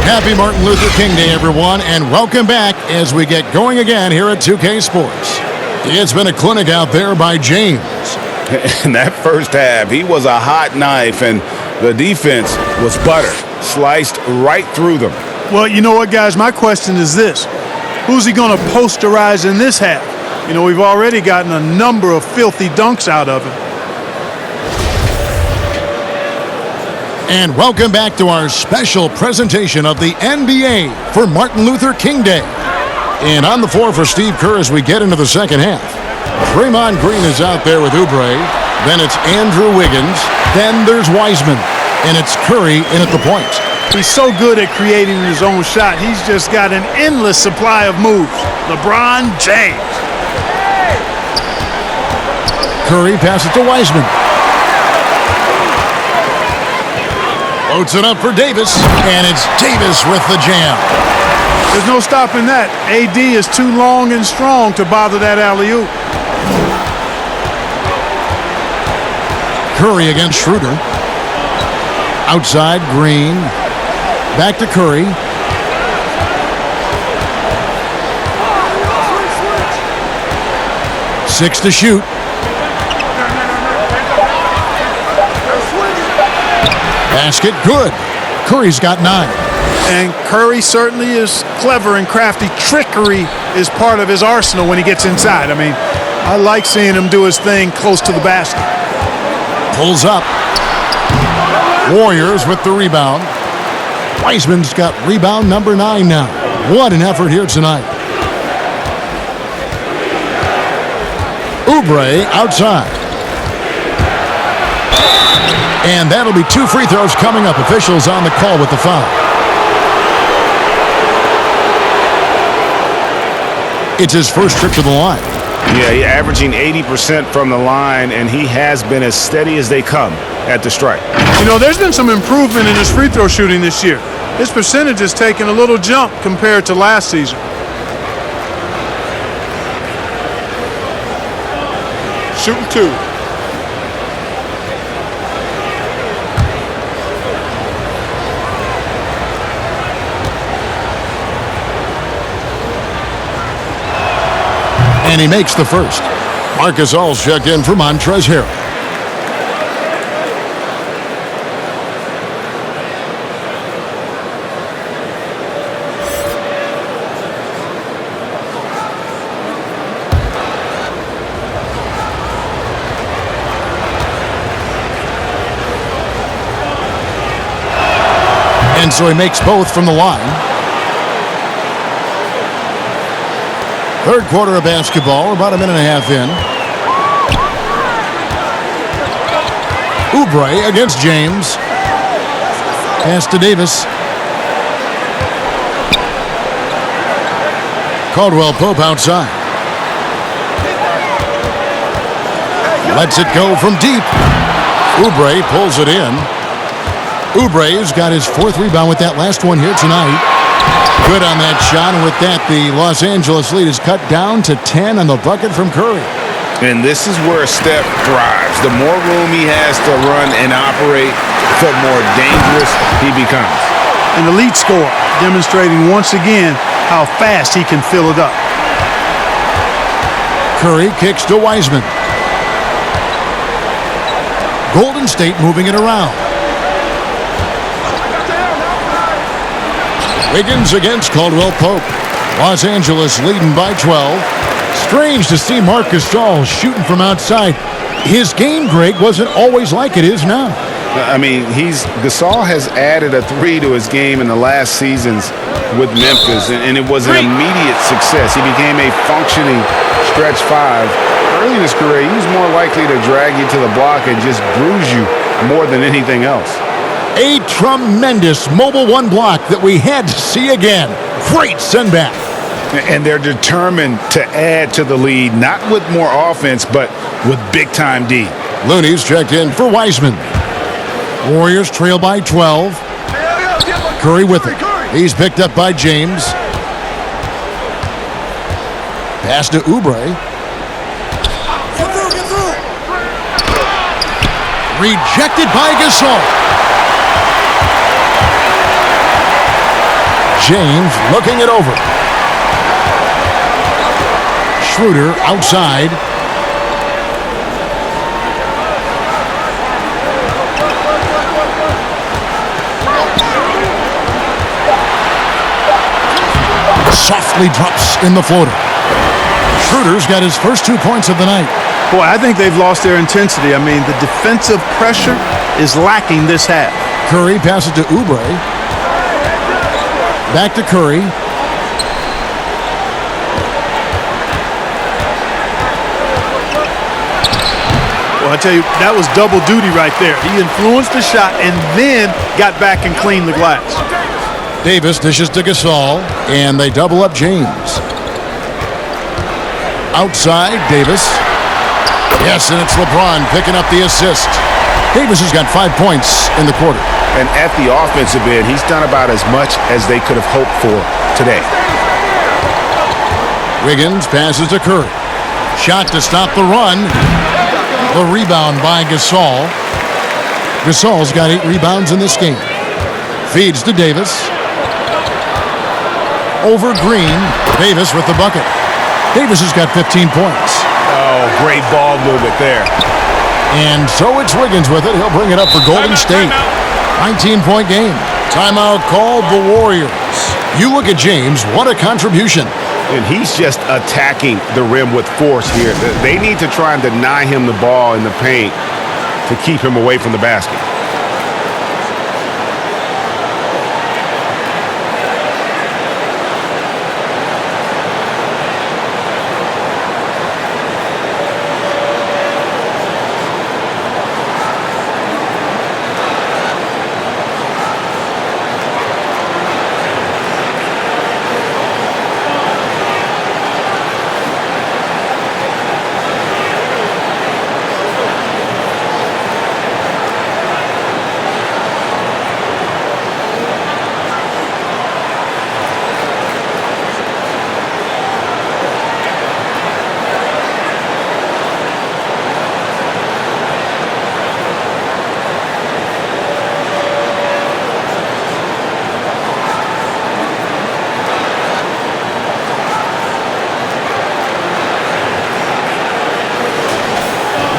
Happy Martin Luther King Day, everyone, and welcome back as we get going again here at 2K Sports. It's been a clinic out there by James. In that first half, he was a hot knife, and the defense was butter, sliced right through them. Well, you know what, guys? My question is this. Who's he going to posterize in this half? You know, we've already gotten a number of filthy dunks out of him. And welcome back to our special presentation of the NBA for Martin Luther King Day. And on the floor for Steve Kerr as we get into the second half. Draymond Green is out there with Oubre. Then it's Andrew Wiggins. Then there's Wiseman. And it's Curry in at the point. He's so good at creating his own shot. He's just got an endless supply of moves. LeBron James. Curry passes to Wiseman. Loads it up for Davis, and it's Davis with the jam. There's no stopping that. AD is too long and strong to bother that alley-oop. Curry against Schroeder. Outside, Green. Back to Curry. Six to shoot. Basket, good. Curry's got 9. And Curry certainly is clever and crafty. Trickery is part of his arsenal when he gets inside. I mean, I like seeing him do his thing close to the basket. Pulls up. Warriors with the rebound. Wiseman's got rebound number 9 now. What an effort here tonight. Oubre outside. And that'll be 2 free throws coming up. Officials on the call with the foul. It's his first trip to the line. Yeah, he's averaging 80% from the line, and he has been as steady as they come at the stripe. You know, there's been some improvement in his free throw shooting this year. His percentage has taken a little jump compared to last season. Shooting 2. And he makes the first. Marcus All's checked in for Montrezl Harrell. And so he makes both from the line. Third quarter of basketball, about a minute and a half in. Oubre against James. Pass to Davis. Caldwell Pope outside. Lets it go from deep. Oubre pulls it in. Oubre's got his 4th rebound with that last one here tonight. Good on that shot, and with that, the Los Angeles lead is cut down to 10 on the bucket from Curry. And this is where Steph thrives. The more room he has to run and operate, the more dangerous he becomes. An elite scorer, demonstrating once again how fast he can fill it up. Curry kicks to Wiseman. Golden State moving it around. Wiggins against Caldwell Pope. Los Angeles leading by 12. Strange to see Marc Gasol shooting from outside. His game, Greg, wasn't always like it is now. I mean, Gasol has added a 3 to his game in the last seasons with Memphis, and it was an immediate success. He became a functioning stretch 5. Early in his career, he was more likely to drag you to the block and just bruise you more than anything else. A tremendous mobile one block that we had to see again. Great send back. And they're determined to add to the lead, not with more offense, but with big-time D. Looney's checked in for Wiseman. Warriors trail by 12. Curry with it. He's picked up by James. Pass to Oubre. Rejected by Gasol. James looking it over. Schroeder outside. Softly drops in the floater. Schroeder's got his first 2 points of the night. Boy, I think they've lost their intensity. I mean, the defensive pressure is lacking this half. Curry passes to Oubre. Back to Curry. Well, I tell you, that was double duty right there. He influenced the shot and then got back and cleaned the glass. Davis dishes to Gasol, and they double up James. Outside, Davis. Yes, and it's LeBron picking up the assist. Davis has got 5 points in the quarter. And at the offensive end, he's done about as much as they could have hoped for today. Wiggins passes to Curry. Shot to stop the run. The rebound by Gasol. Gasol's got 8 rebounds in this game. Feeds to Davis. Over Green. Davis with the bucket. Davis has got 15 points. Oh, great ball movement there. And so it's Wiggins with it. He'll bring it up for Golden State. 19-point game. Timeout called the Warriors. You look at James, what a contribution. And he's just attacking the rim with force here. They need to try and deny him the ball in the paint to keep him away from the basket.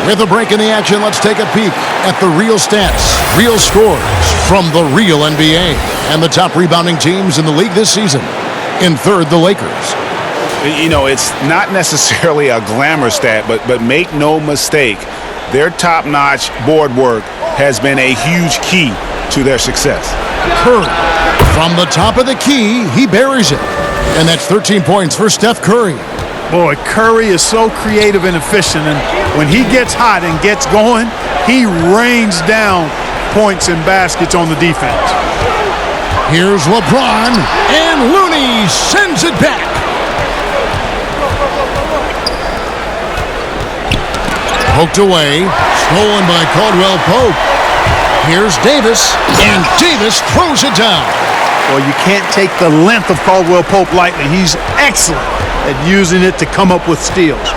With a break in the action, let's take a peek at the real stats, real scores from the real NBA and the top rebounding teams in the league this season. In third, the Lakers. You know, it's not necessarily a glamour stat, but make no mistake, their top-notch board work has been a huge key to their success. Curry, from the top of the key, he buries it. And that's 13 points for Steph Curry. Boy, Curry is so creative and efficient, and when he gets hot and gets going, he rains down points and baskets on the defense. Here's LeBron, and Looney sends it back. Poked away, stolen by Caldwell Pope. Here's Davis, and Davis throws it down. Well, you can't take the length of Caldwell Pope lightly. He's excellent at using it to come up with steals.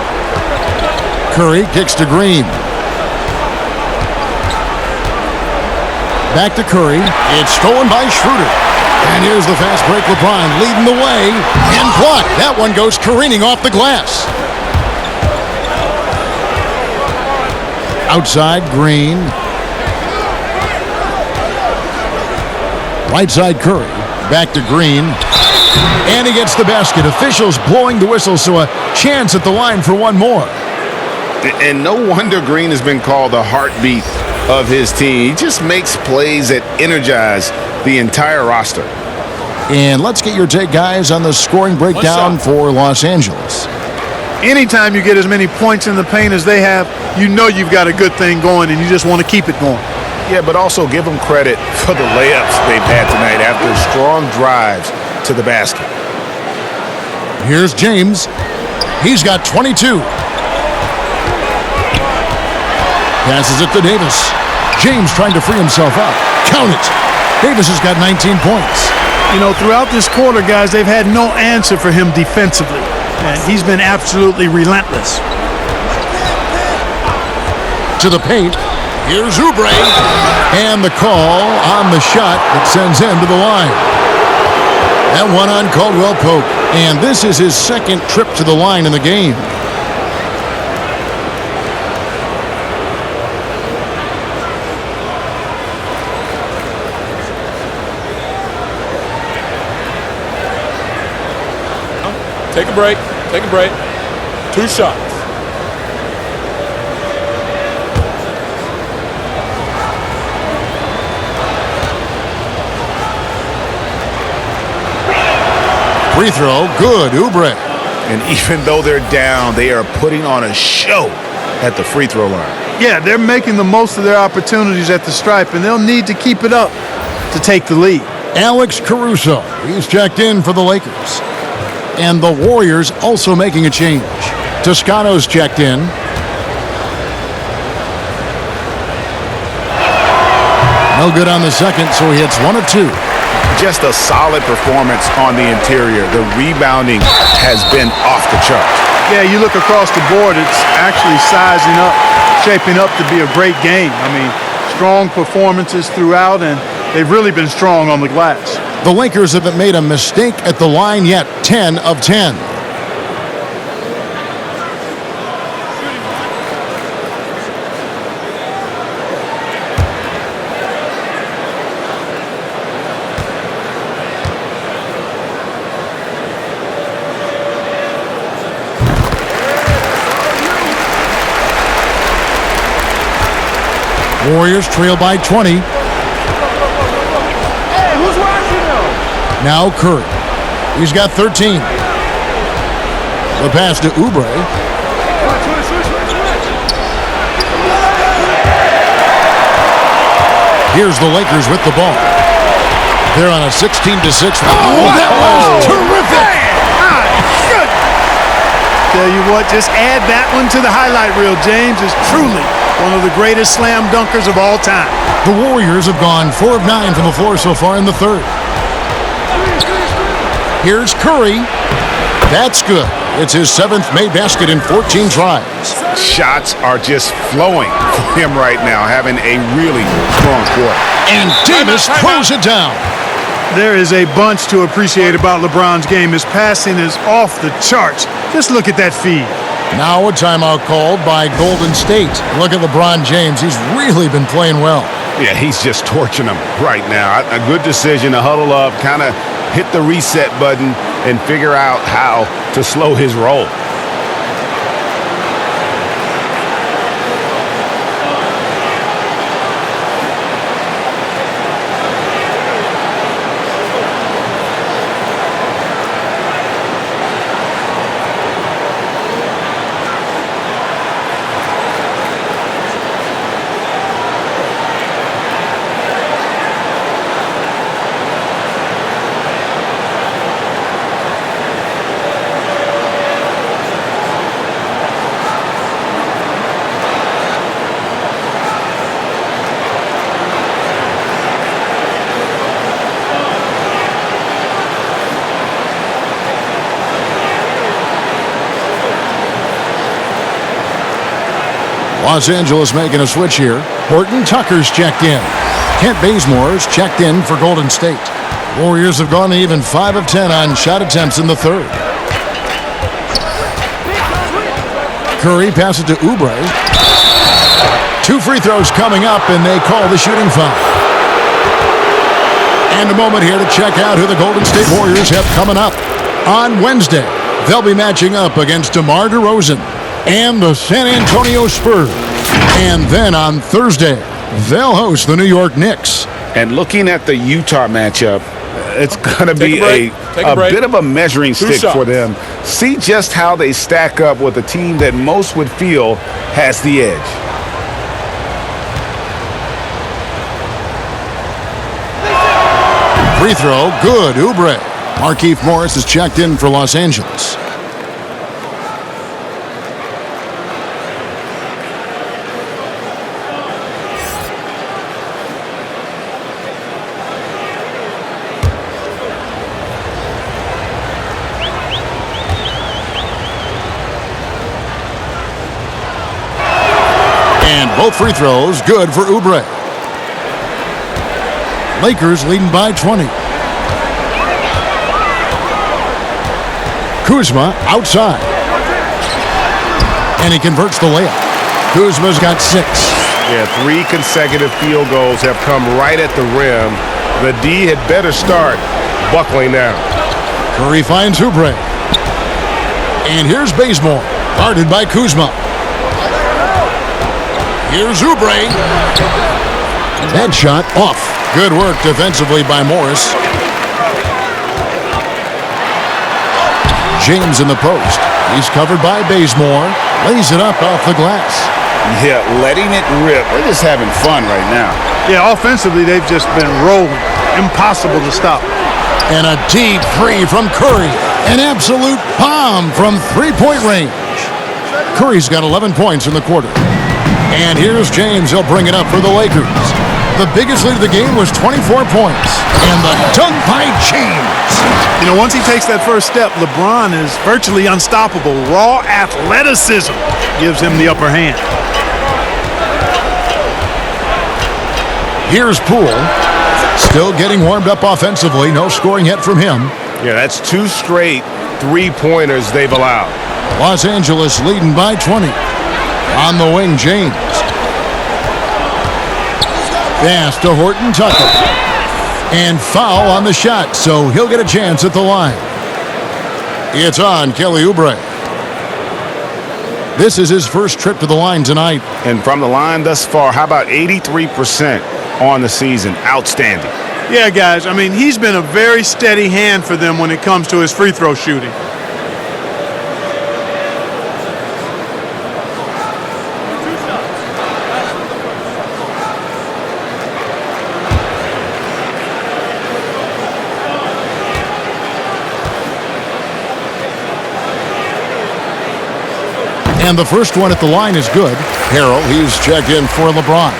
Curry kicks to Green. Back to Curry. It's stolen by Schroeder. And here's the fast break. LeBron leading the way. And blocked. That one goes careening off the glass. Outside, Green. Right side, Curry. Back to Green. And he gets the basket. Officials blowing the whistle, so a chance at the line for one more. And no wonder Green has been called the heartbeat of his team. He just makes plays that energize the entire roster. And let's get your take, guys, on the scoring breakdown for Los Angeles. Anytime you get as many points in the paint as they have, you know you've got a good thing going, and you just want to keep it going. Yeah, but also give them credit for the layups they've had tonight after strong drives to the basket. Here's James. He's got 22. Passes it to Davis. James trying to free himself up. Count it. Davis has got 19 points. You know, throughout this quarter, guys, they've had no answer for him defensively. And he's been absolutely relentless. To the paint. Here's Oubre. And the call on the shot that sends him to the line. That one on Caldwell Pope. And this is his second trip to the line in the game. Take a break. Take a break. 2 shots. Free throw, good, Oubre. And even though they're down, they are putting on a show at the free throw line. Yeah, they're making the most of their opportunities at the stripe, and they'll need to keep it up to take the lead. Alex Caruso, he's checked in for the Lakers. And the Warriors also making a change. Toscano's checked in. No good on the second, so he hits 1 of 2. Just a solid performance on the interior. The rebounding has been off the charts. Yeah, you look across the board, it's actually sizing up, shaping up to be a great game. I mean, strong performances throughout, and they've really been strong on the glass. The Lakers haven't made a mistake at the line yet, 10 of 10. Warriors trail by 20. Now Curry. He's got 13. The pass to Oubre. Here's the Lakers with the ball. They're on a 16-6. Oh, that was terrific! Tell you what, just add that one to the highlight reel. James is truly one of the greatest slam dunkers of all time. The Warriors have gone 4 of 9 from the floor so far in the third. Here's Curry. That's good. It's his 7th made basket in 14 tries. Shots are just flowing for him right now, having a really strong quarter. And Davis throws it down. There is a bunch to appreciate about LeBron's game. His passing is off the charts. Just look at that feed. Now a timeout called by Golden State. Look at LeBron James. He's really been playing well. Yeah, he's just torching them right now. A good decision to huddle up, kind of hit the reset button, and figure out how to slow his roll. Los Angeles making a switch here. Horton Tucker's checked in. Kent Bazemore's checked in for Golden State. Warriors have gone even 5 of 10 on shot attempts in the third. Curry passes to Oubre. 2 free throws coming up, and they call the shooting foul. And a moment here to check out who the Golden State Warriors have coming up. On Wednesday, they'll be matching up against DeMar DeRozan and the San Antonio Spurs. And then on Thursday, they'll host the New York Knicks. And looking at the Utah matchup, it's going to be a bit of a measuring stick for them. See just how they stack up with a team that most would feel has the edge. Free throw, good, Oubre. Markieff Morris is checked in for Los Angeles. And both free throws, good for Oubre. Lakers leading by 20. Kuzma outside. And he converts the layup. Kuzma's got 6. Yeah, 3 consecutive field goals have come right at the rim. The D had better start buckling down. Curry finds Oubre. And here's Bazemore, guarded by Kuzma. Here's Oubre. That shot off. Good work defensively by Morris. James in the post. He's covered by Bazemore. Lays it up off the glass. Yeah, letting it rip. We're just having fun right now. Yeah, offensively, they've just been rolling. Impossible to stop. And a deep three from Curry. An absolute bomb from three-point range. Curry's got 11 points in the quarter. And here's James. He'll bring it up for the Lakers. The biggest lead of the game was 24 points. And the dunk by James. You know, once he takes that first step, LeBron is virtually unstoppable. Raw athleticism gives him the upper hand. Here's Poole. Still getting warmed up offensively. No scoring yet from him. Yeah, that's 2 straight three-pointers they've allowed. Los Angeles leading by 20. On the wing, James. Pass to Horton Tucker. And foul on the shot, so he'll get a chance at the line. It's on Kelly Oubre. This is his first trip to the line tonight. And from the line thus far, how about 83% on the season? Outstanding. Yeah, guys, I mean, he's been a very steady hand for them when it comes to his free throw shooting. And the first one at the line is good. Harrell, he's checked in for LeBron.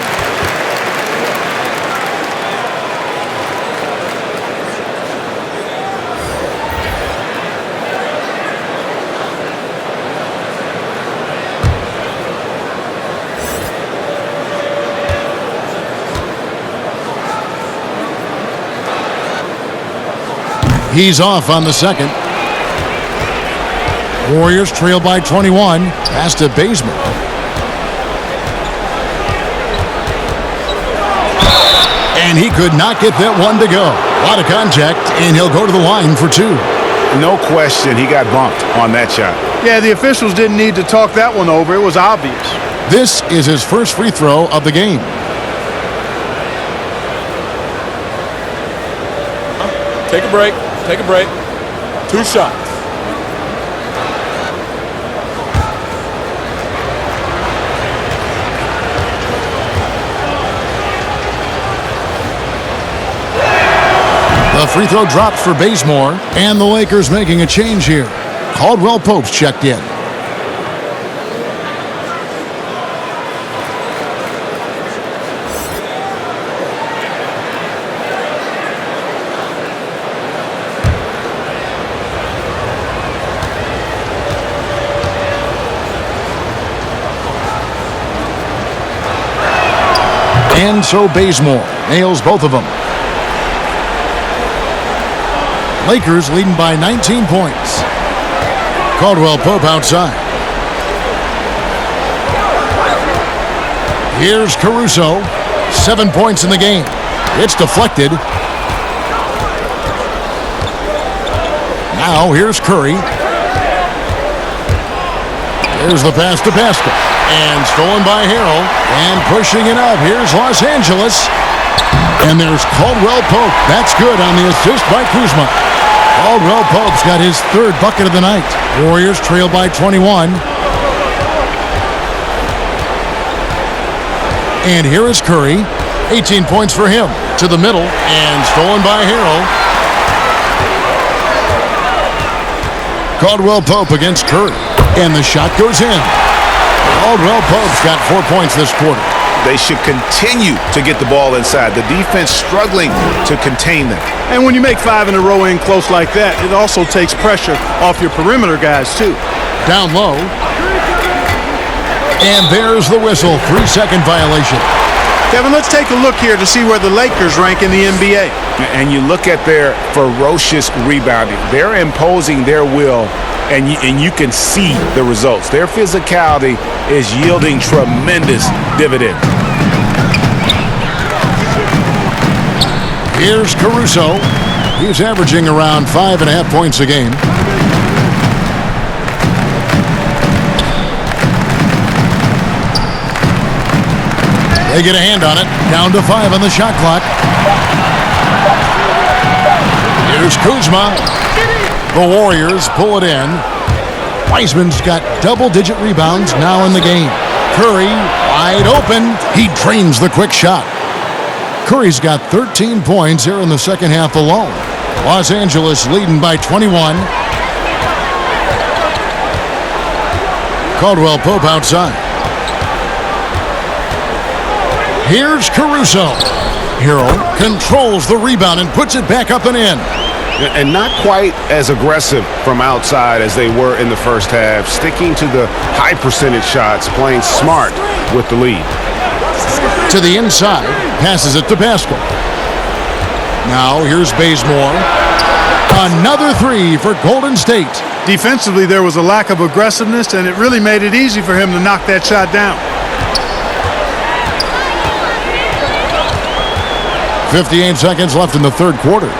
He's off on the second. Warriors trail by 21. Pass to Bazemore. And he could not get that one to go. A lot of contact, and he'll go to the line for 2. No question, he got bumped on that shot. Yeah, the officials didn't need to talk that one over. It was obvious. This is his first free throw of the game. Take a break. Take a break. 2 shots. The free throw drops for Bazemore, and the Lakers making a change here. Caldwell Pope's checked in. And so Bazemore nails both of them. Lakers leading by 19 points. Caldwell Pope outside. Here's Caruso. 7 points in the game. It's deflected. Now here's Curry. Here's the pass to Pascal. And stolen by Harrell. And pushing it up. Here's Los Angeles. And there's Caldwell Pope. That's good on the assist by Kuzma. Caldwell Pope's got his third bucket of the night. Warriors trail by 21. And here is Curry. 18 points for him. To the middle. And stolen by Harrell. Caldwell Pope against Curry. And the shot goes in. Caldwell Pope's got 4 points this quarter. They should continue to get the ball inside. The defense struggling to contain them. And when you make 5 in a row in close like that, it also takes pressure off your perimeter guys, too. Down low. And there's the whistle. 3-second violation. Kevin, let's take a look here to see where the Lakers rank in the NBA. And you look at their ferocious rebounding. They're imposing their will, and you can see the results. Their physicality is yielding tremendous dividends. Here's Caruso. He's averaging around 5.5 points a game. They get a hand on it. Down to 5 on the shot clock. Here's Kuzma. The Warriors pull it in. Wiseman's got double-digit rebounds now in the game. Curry, wide open. He drains the quick shot. Curry's got 13 points here in the second half alone. Los Angeles leading by 21. Caldwell Pope outside. Here's Caruso. Hero controls the rebound and puts it back up and in. And not quite as aggressive from outside as they were in the first half, sticking to the high percentage shots, playing smart with the lead. To the inside, passes it to Pascal. Now here's Bazemore. Another 3 for Golden State. Defensively, there was a lack of aggressiveness, and it really made it easy for him to knock that shot down. 58 seconds left in the third quarter.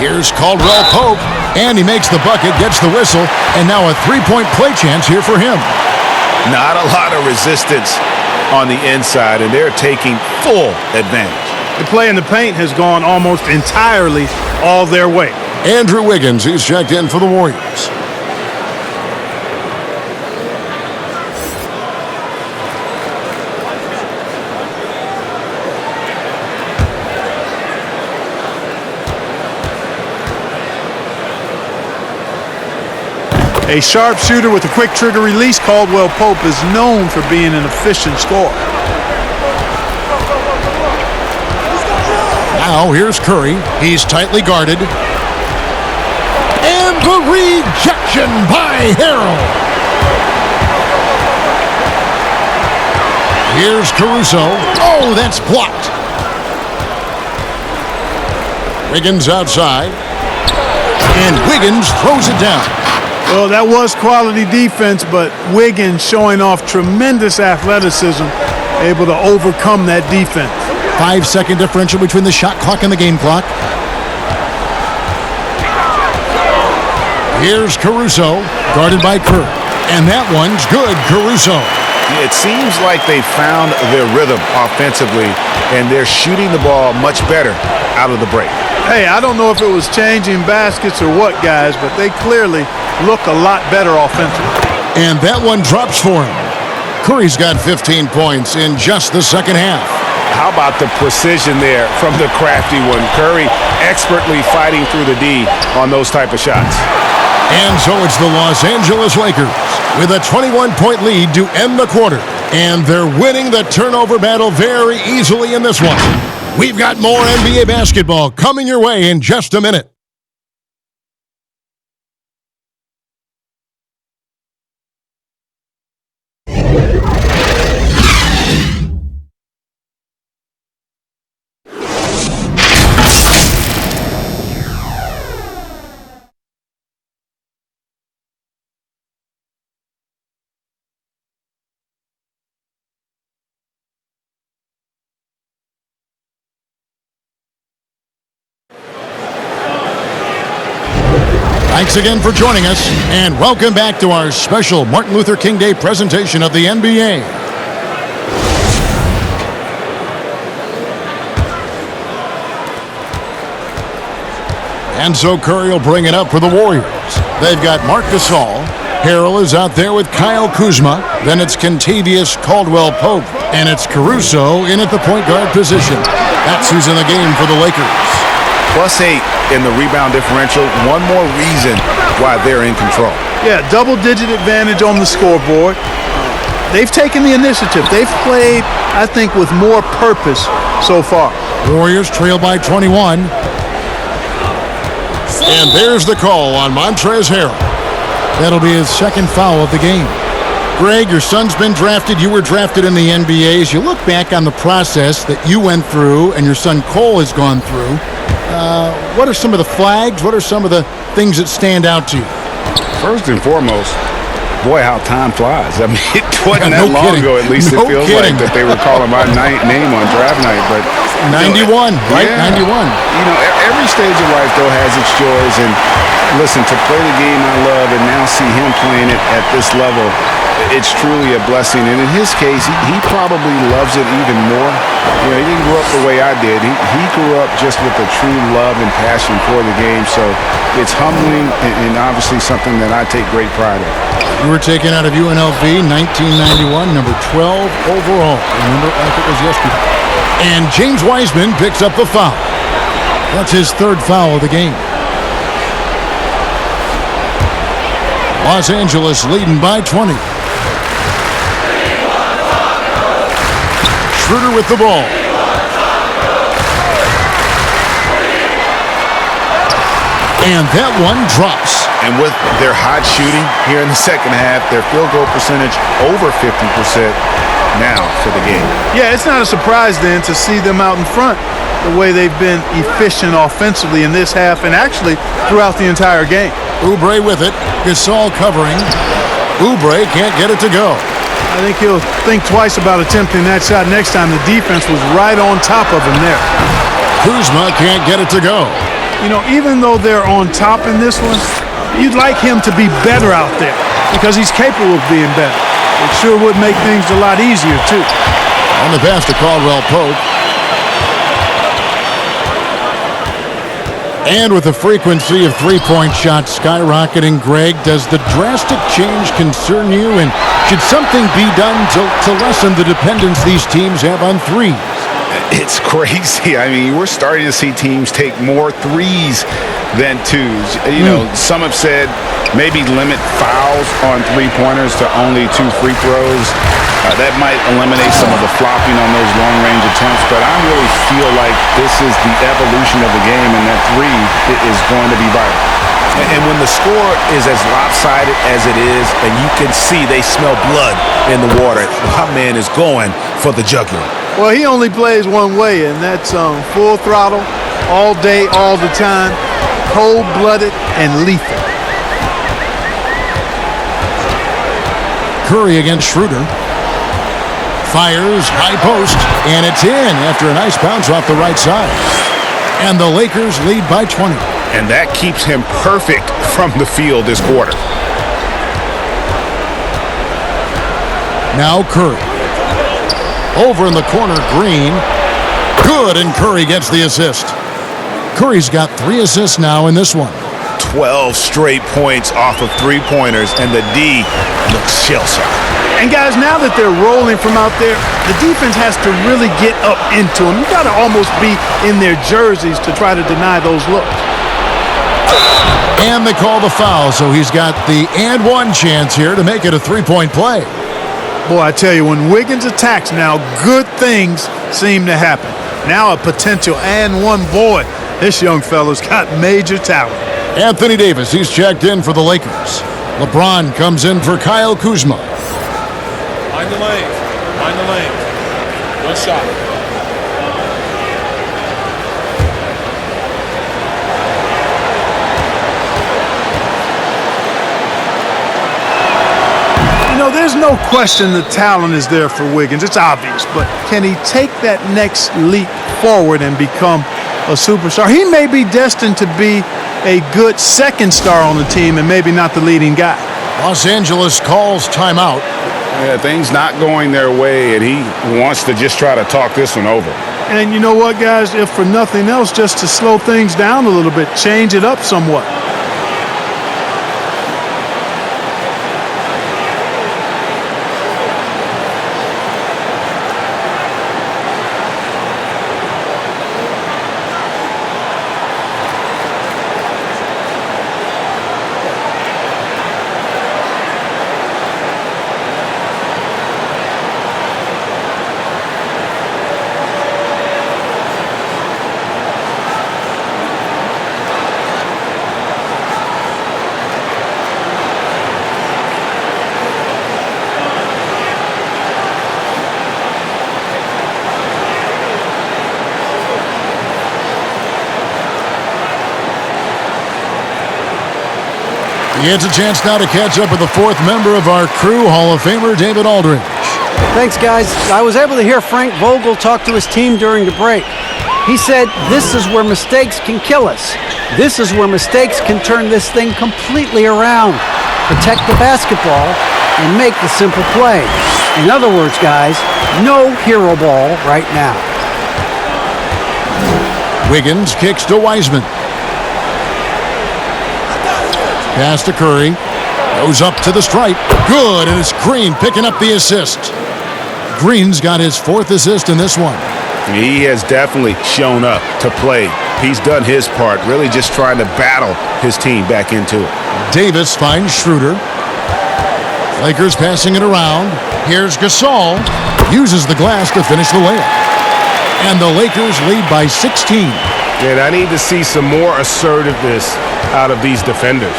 Here's Caldwell Pope, and he makes the bucket, gets the whistle, and now a 3-point play chance here for him. Not a lot of resistance on the inside, and they're taking full advantage. The play in the paint has gone almost entirely all their way. Andrew Wiggins, he's checked in for the Warriors. A sharpshooter with a quick trigger release, Caldwell Pope is known for being an efficient scorer. Now here's Curry. He's tightly guarded. And the rejection by Harrell. Here's Caruso. Oh, that's blocked. Wiggins outside. And Wiggins throws it down. Well, that was quality defense, but Wiggins showing off tremendous athleticism, able to overcome that defense. 5-second differential between the shot clock and the game clock. Here's Caruso, guarded by Kerr. And that one's good, Caruso. It seems like they found their rhythm offensively, and they're shooting the ball much better out of the break. Hey, I don't know if it was changing baskets or what, guys, but they clearly look a lot better offensively. And that one drops for him. Curry's got 15 points in just the second half. How about the precision there from the crafty one? Curry expertly fighting through the D on those type of shots. And so it's the Los Angeles Lakers with a 21-point lead to end the quarter. And they're winning the turnover battle very easily in this one. We've got more NBA basketball coming your way in just a minute. Thanks again for joining us, and welcome back to our special Martin Luther King Day presentation of the NBA. And so Curry will bring it up for the Warriors. They've got Marc Gasol. Harrell is out there with Kyle Kuzma. Then it's Kentavious Caldwell-Pope. And it's Caruso in at the point guard position. That's who's in the game for the Lakers. +8 in the rebound differential. One more reason why they're in control. Yeah, double-digit advantage on the scoreboard. They've taken the initiative. They've played, I think, with more purpose so far. Warriors trail by 21. And there's the call on Montrezl Harrell. That'll be his second foul of the game. Greg, your son's been drafted. You were drafted in the NBA. As you look back on the process that you went through and your son Cole has gone through, what are some of the flags? What are some of the things that stand out to you? First and foremost, boy, how time flies. I mean, it wasn't that long ago, at least it feels like, that they were calling my name on draft night. But 91, right? Yeah. 91. You know, every stage of life, though, has its joys. And listen, to play the game I love and now see him playing it at this level, it's truly a blessing. And in his case, he probably loves it even more. You know, he didn't grow up the way I did. He grew up just with a true love and passion for the game. So it's humbling and obviously something that I take great pride in. You were taken out of UNLV 1991, number 12 overall. Remember, like it was yesterday. And James Wiseman picks up the foul. That's his third foul of the game. Los Angeles leading by 20. Schroeder with the ball. And that one drops. And with their hot shooting here in the second half, their field goal percentage over 50% now for the game. Yeah, it's not a surprise then to see them out in front the way they've been efficient offensively in this half and actually throughout the entire game. Oubre with it. Gasol covering. Oubre can't get it to go. I think he'll think twice about attempting that shot next time. The defense was right on top of him there. Kuzma can't get it to go. You know, even though they're on top in this one, you'd like him to be better out there because he's capable of being better. It sure would make things a lot easier, too. On the pass to Caldwell-Pope. And with the frequency of three-point shots skyrocketing, Greg, does the drastic change concern you? And should something be done to lessen the dependence these teams have on threes? It's crazy. I mean, we're starting to see teams take more threes than twos. You know, some have said maybe limit fouls on three-pointers to only 2 free throws. That might eliminate some of the flopping on those long-range attempts, but I really feel like this is the evolution of the game, and that three is going to be vital. And when the score is as lopsided as it is, and you can see they smell blood in the water, my man is going for the jugular. Well, he only plays one way, and that's full throttle, all day, all the time, cold-blooded and lethal. Curry against Schroeder. Fires, high post, and it's in after a nice bounce off the right side. And the Lakers lead by 20. And that keeps him perfect from the field this quarter. Now Curry. Over in the corner, Green. Good, and Curry gets the assist. Curry's got 3 assists now in this one. 12 straight points off of three-pointers, and the D looks shell-shocked. And guys, now that they're rolling from out there, the defense has to really get up into them. You got to almost be in their jerseys to try to deny those looks. And they call the foul, so he's got the and one chance here to make it a three-point play. Boy, I tell you, when Wiggins attacks now, good things seem to happen. Now a potential and one. Boy, this young fella's got major talent. Anthony Davis, he's checked in for the Lakers. LeBron comes in for Kyle Kuzma. Mind the lane. Mind the lane. Good shot. There's no question the talent is there for Wiggins. It's obvious. But can he take that next leap forward and become a superstar? He may be destined to be a good second star on the team and maybe not the leading guy. Los Angeles calls timeout. Yeah, things not going their way, and he wants to just try to talk this one over. And you know what, guys? If for nothing else, just to slow things down a little bit, change it up somewhat. He gets a chance now to catch up with the fourth member of our crew, Hall of Famer David Aldridge. Thanks, guys. I was able to hear Frank Vogel talk to his team during the break. He said, this is where mistakes can kill us. This is where mistakes can turn this thing completely around. Protect the basketball and make the simple play. In other words, guys, no hero ball right now. Wiggins kicks to Wiseman. Pass to Curry. Goes up to the stripe. Good, and it's Green picking up the assist. Green's got his fourth assist in this one. He has definitely shown up to play. He's done his part, really just trying to battle his team back into it. Davis finds Schroeder. Lakers passing it around. Here's Gasol. Uses the glass to finish the layup. And the Lakers lead by 16. And I need to see some more assertiveness out of these defenders.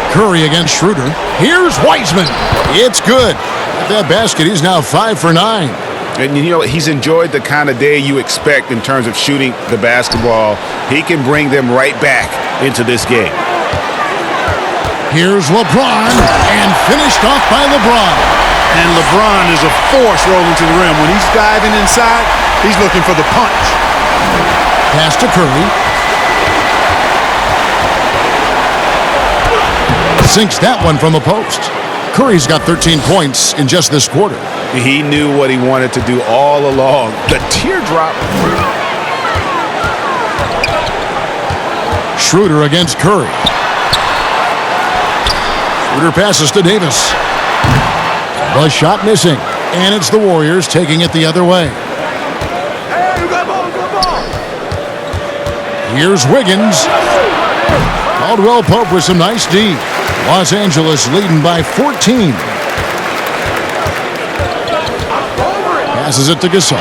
Curry against Schroeder. Here's Wiseman. It's good. At that basket, he's now 5 for 9. And you know, he's enjoyed the kind of day you expect in terms of shooting the basketball. He can bring them right back into this game. Here's LeBron, and finished off by LeBron. And LeBron is a force rolling to the rim. When he's diving inside, he's looking for the punch. Pass to Curry. Sinks that one from the post. Curry's got 13 points in just this quarter. He knew what he wanted to do all along. The teardrop. Schroeder against Curry. Schroeder passes to Davis. The shot missing. And it's the Warriors taking it the other way. Here's Wiggins. Caldwell Pope with some nice D. Los Angeles leading by 14. Passes it to Gasol.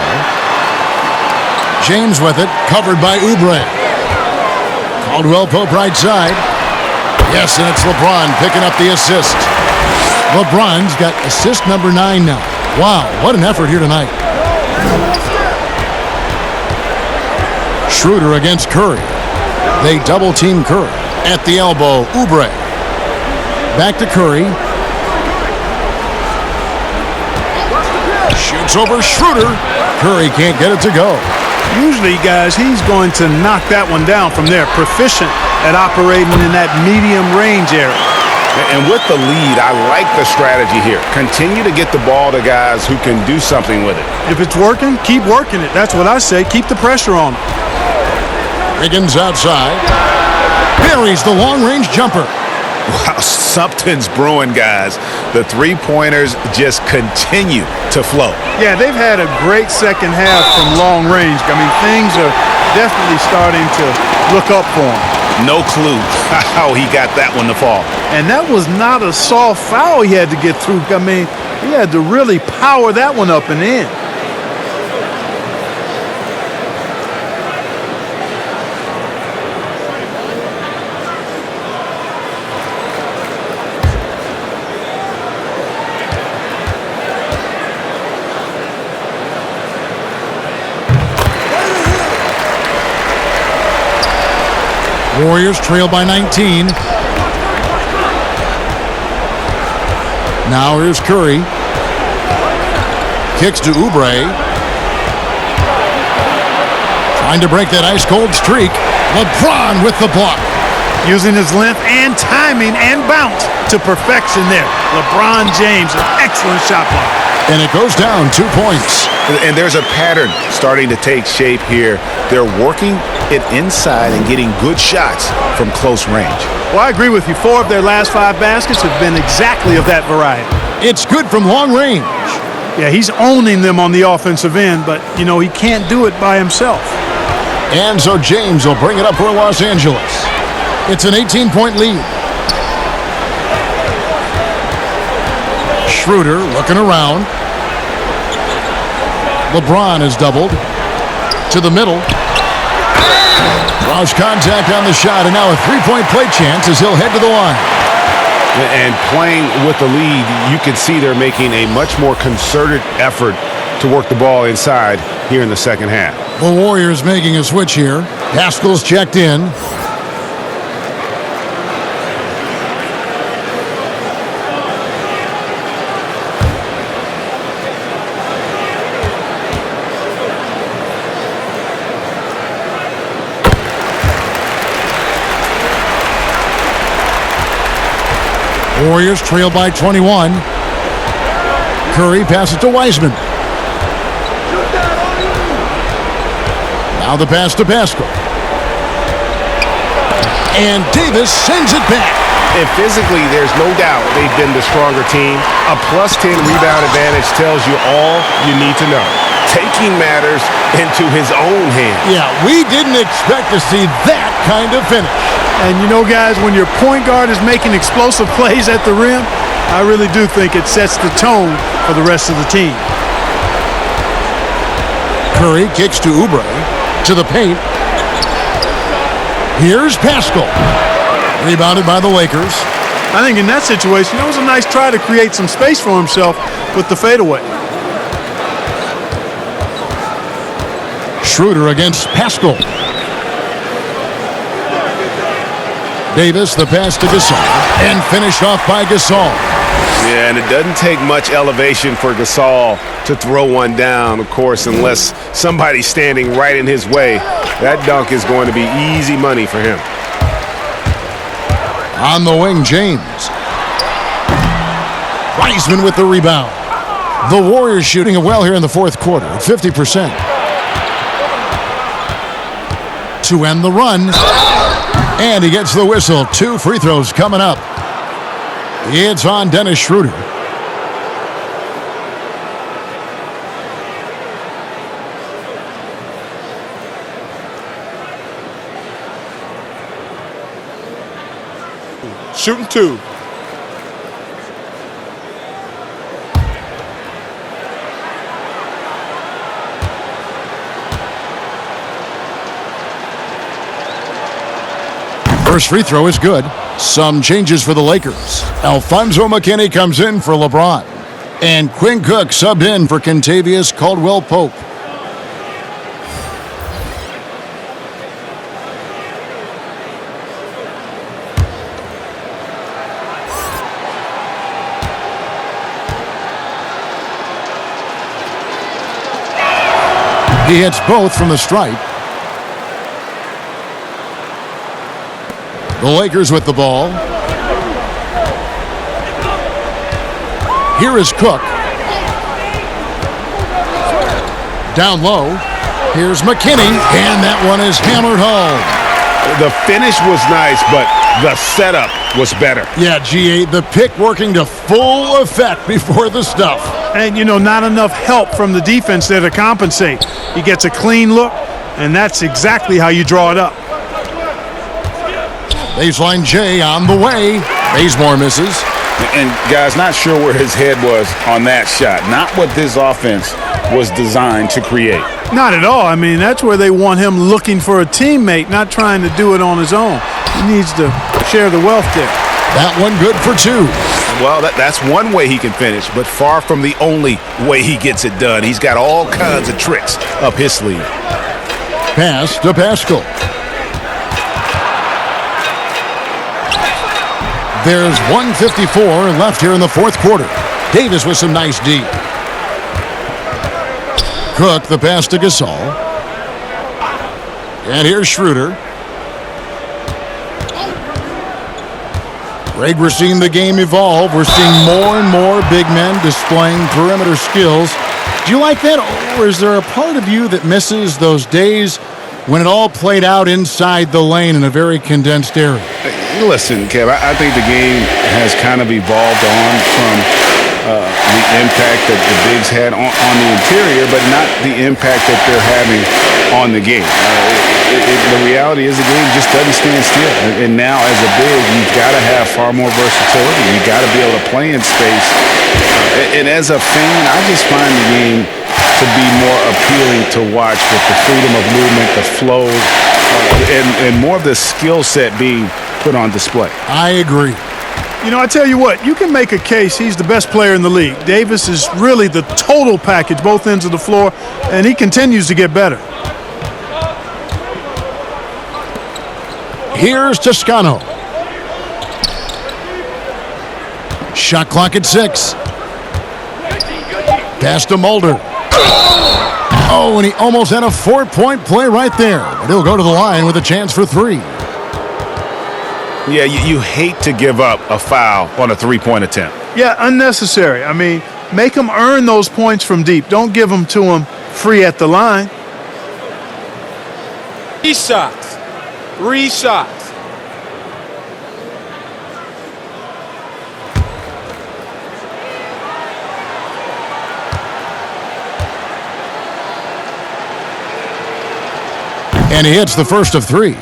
James with it, covered by Oubre. Caldwell Pope right side. Yes, and it's LeBron picking up the assist. LeBron's got assist number 9 now. Wow, what an effort here tonight. Schroeder against Curry. They double-team Curry. At the elbow, Oubre. Back to Curry. Shoots over Schroeder. Curry can't get it to go. Usually, guys, he's going to knock that one down from there. Proficient at operating in that medium range area. And with the lead, I like the strategy here. Continue to get the ball to guys who can do something with it. If it's working, keep working it. That's what I say. Keep the pressure on him. Wiggins outside. Buries the long-range jumper. Wow, something's brewing, guys. The three-pointers just continue to flow. Yeah, they've had a great second half from long range. I mean, things are definitely starting to look up for him. No clue how he got that one to fall. And that was not a soft foul he had to get through. I mean, he had to really power that one up and in. Warriors trail by 19. Now here's Curry. Kicks to Oubre. Trying to break that ice-cold streak. LeBron with the block. Using his length and timing and bounce to perfection there. LeBron James, an excellent shot block. And it goes down 2 points. And there's a pattern starting to take shape here. They're working it inside and getting good shots from close range. Well, I agree with you. 4 of their last 5 baskets have been exactly of that variety. It's good from long range. Yeah, he's owning them on the offensive end, but, you know, he can't do it by himself. And so James will bring it up for Los Angeles. It's an 18-point lead. Schroeder looking around. LeBron is doubled. To the middle. Draws contact on the shot, and now a 3-point play chance as he'll head to the line. And playing with the lead, you can see they're making a much more concerted effort to work the ball inside here in the second half. The Warriors making a switch here. Pascal's checked in. Warriors trail by 21. Curry passes to Wiseman. Now the pass to Pascal. And Davis sends it back. And physically, there's no doubt they've been the stronger team. A +10 rebound advantage tells you all you need to know. Taking matters into his own hands. Yeah, we didn't expect to see that kind of finish. And you know, guys, when your point guard is making explosive plays at the rim, I really do think it sets the tone for the rest of the team. Curry kicks to Oubre. To the paint. Here's Pascal. Rebounded by the Lakers. I think in that situation, it was a nice try to create some space for himself with the fadeaway. Schroeder against Pascal. Davis, the pass to Gasol. And finished off by Gasol. Yeah, and it doesn't take much elevation for Gasol to throw one down, of course, unless somebody's standing right in his way. That dunk is going to be easy money for him. On the wing, James. Wiseman with the rebound. The Warriors shooting it well here in the fourth quarter at 50%. To end the run. And he gets the whistle. 2 free throws coming up. It's on Dennis Schroeder. Shooting 2. First free throw is good. Some changes for the Lakers. Alfonso McKinney comes in for LeBron. And Quinn Cook subbed in for Kentavious Caldwell-Pope. He hits both from the stripe. The Lakers with the ball. Here is Cook. Down low. Here's McKinney. And that one is hammered home. The finish was nice, but the setup was better. Yeah, GA, the pick working to full effect before the stuff. And, you know, not enough help from the defense there to compensate. He gets a clean look, and that's exactly how you draw it up. Baseline J on the way. Bazemore misses. And, guys, not sure where his head was on that shot. Not what this offense was designed to create. Not at all. I mean, that's where they want him looking for a teammate, not trying to do it on his own. He needs to share the wealth there. That one good for 2. Well, that's one way he can finish, but far from the only way he gets it done. He's got all kinds of tricks up his sleeve. Pass to Pascal. There's 1:54 left here in the fourth quarter. Davis with some nice D. Cook, the pass to Gasol. And here's Schroeder. Greg, we're seeing the game evolve. We're seeing more and more big men displaying perimeter skills. Do you like that, or is there a part of you that misses those days when it all played out inside the lane in a very condensed area? Listen, Kev, I think the game has kind of evolved on from the impact that the bigs had on the interior, but not the impact that they're having on the game. The reality is the game just doesn't stand still. And now as a big, you've got to have far more versatility. You've got to be able to play in space. And as a fan, I just find the game to be more appealing to watch with the freedom of movement, the flow, and more of the skill set being put on display. I agree. You know, I tell you what, you can make a case he's the best player in the league. Davis is really the total package, both ends of the floor, and he continues to get better. Here's Toscano. Shot clock at 6. Pass to Mulder. Oh, and he almost had a 4-point play right there. But he'll go to the line with a chance for 3. Yeah, you hate to give up a foul on a three-point attempt. Yeah, unnecessary. I mean, make them earn those points from deep. Don't give them to them free at the line. 3 shots. 3 shots. And he hits the first of 3.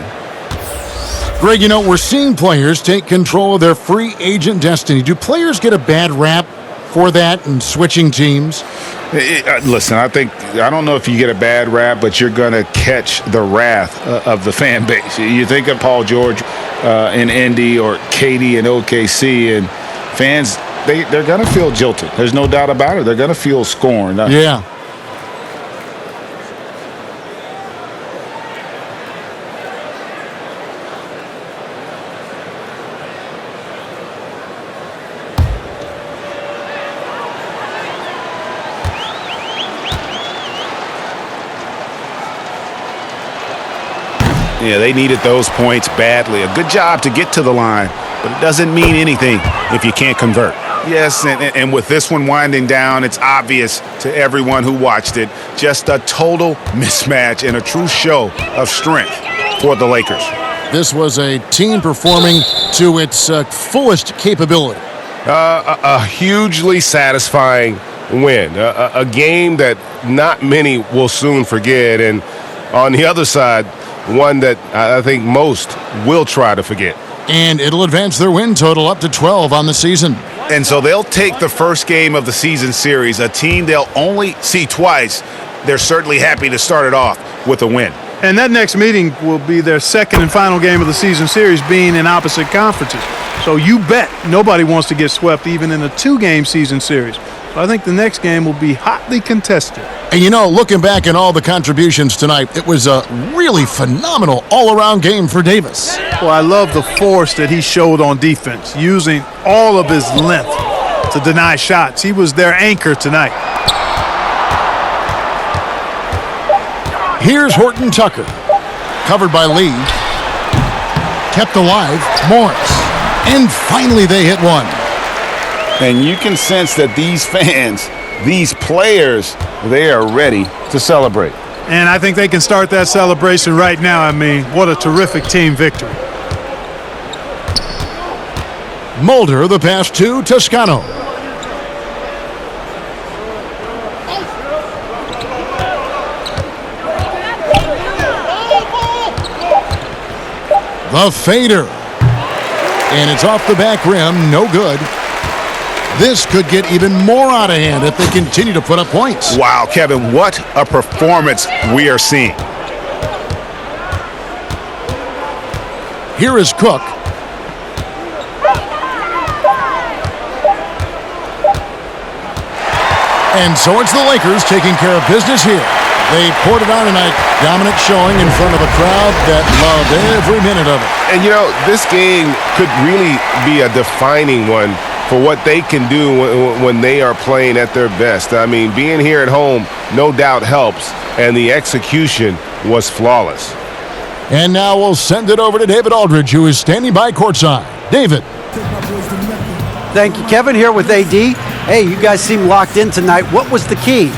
Greg, you know, we're seeing players take control of their free agent destiny. Do players get a bad rap for that and switching teams? Listen, I don't know if you get a bad rap, but you're going to catch the wrath of the fan base. You think of Paul George in Indy or KD in OKC, and fans, they're going to feel jilted. There's no doubt about it. They're going to feel scorned. Yeah. Yeah, they needed those points badly. A good job to get to the line, but it doesn't mean anything if you can't convert. Yes, and with this one winding down, it's obvious to everyone who watched it, just a total mismatch and a true show of strength for the Lakers. This was a team performing to its fullest capability. A hugely satisfying win. A game that not many will soon forget. And on the other side, one that I think most will try to forget. And it'll advance their win total up to 12 on the season. And so they'll take the first game of the season series, a team they'll only see twice. They're certainly happy to start it off with a win. And that next meeting will be their second and final game of the season series, being in opposite conferences. So you bet nobody wants to get swept even in a 2-game season series. So I think the next game will be hotly contested. And you know, looking back at all the contributions tonight, it was a really phenomenal all-around game for Davis. Well, I love the force that he showed on defense, using all of his length to deny shots. He was their anchor tonight. Here's Horton Tucker, covered by Lee, kept alive, Morris, and finally they hit one. And you can sense that these fans, these players, they are ready to celebrate. And I think they can start that celebration right now. I mean, what a terrific team victory. Mulder, the pass to Toscano. The fader. And it's off the back rim, no good. This could get even more out of hand if they continue to put up points. Wow, Kevin, what a performance we are seeing. Here is Cook. And so it's the Lakers taking care of business here. They poured it on tonight, dominant showing in front of a crowd that loved every minute of it. And you know, this game could really be a defining one for what they can do when they are playing at their best. I mean, being here at home no doubt helps, and the execution was flawless. And now we'll send it over to David Aldridge, who is standing by courtside. David. Thank you, Kevin. Here with AD. Hey, you guys seem locked in tonight. What was the key?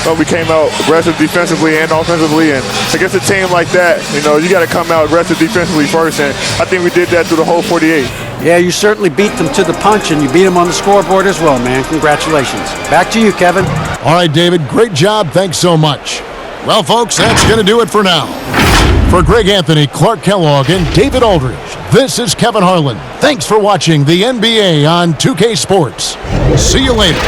Well, we came out aggressive defensively and offensively, and against a team like that, you got to come out aggressive defensively first, and I think we did that through the whole 48. Yeah, you certainly beat them to the punch, and you beat them on the scoreboard as well, man. Congratulations. Back to you, Kevin. All right, David, great job. Thanks so much. Well, folks, that's going to do it for now. For Greg Anthony, Clark Kellogg, and David Aldridge, this is Kevin Harlan. Thanks for watching the NBA on 2K Sports. See you later.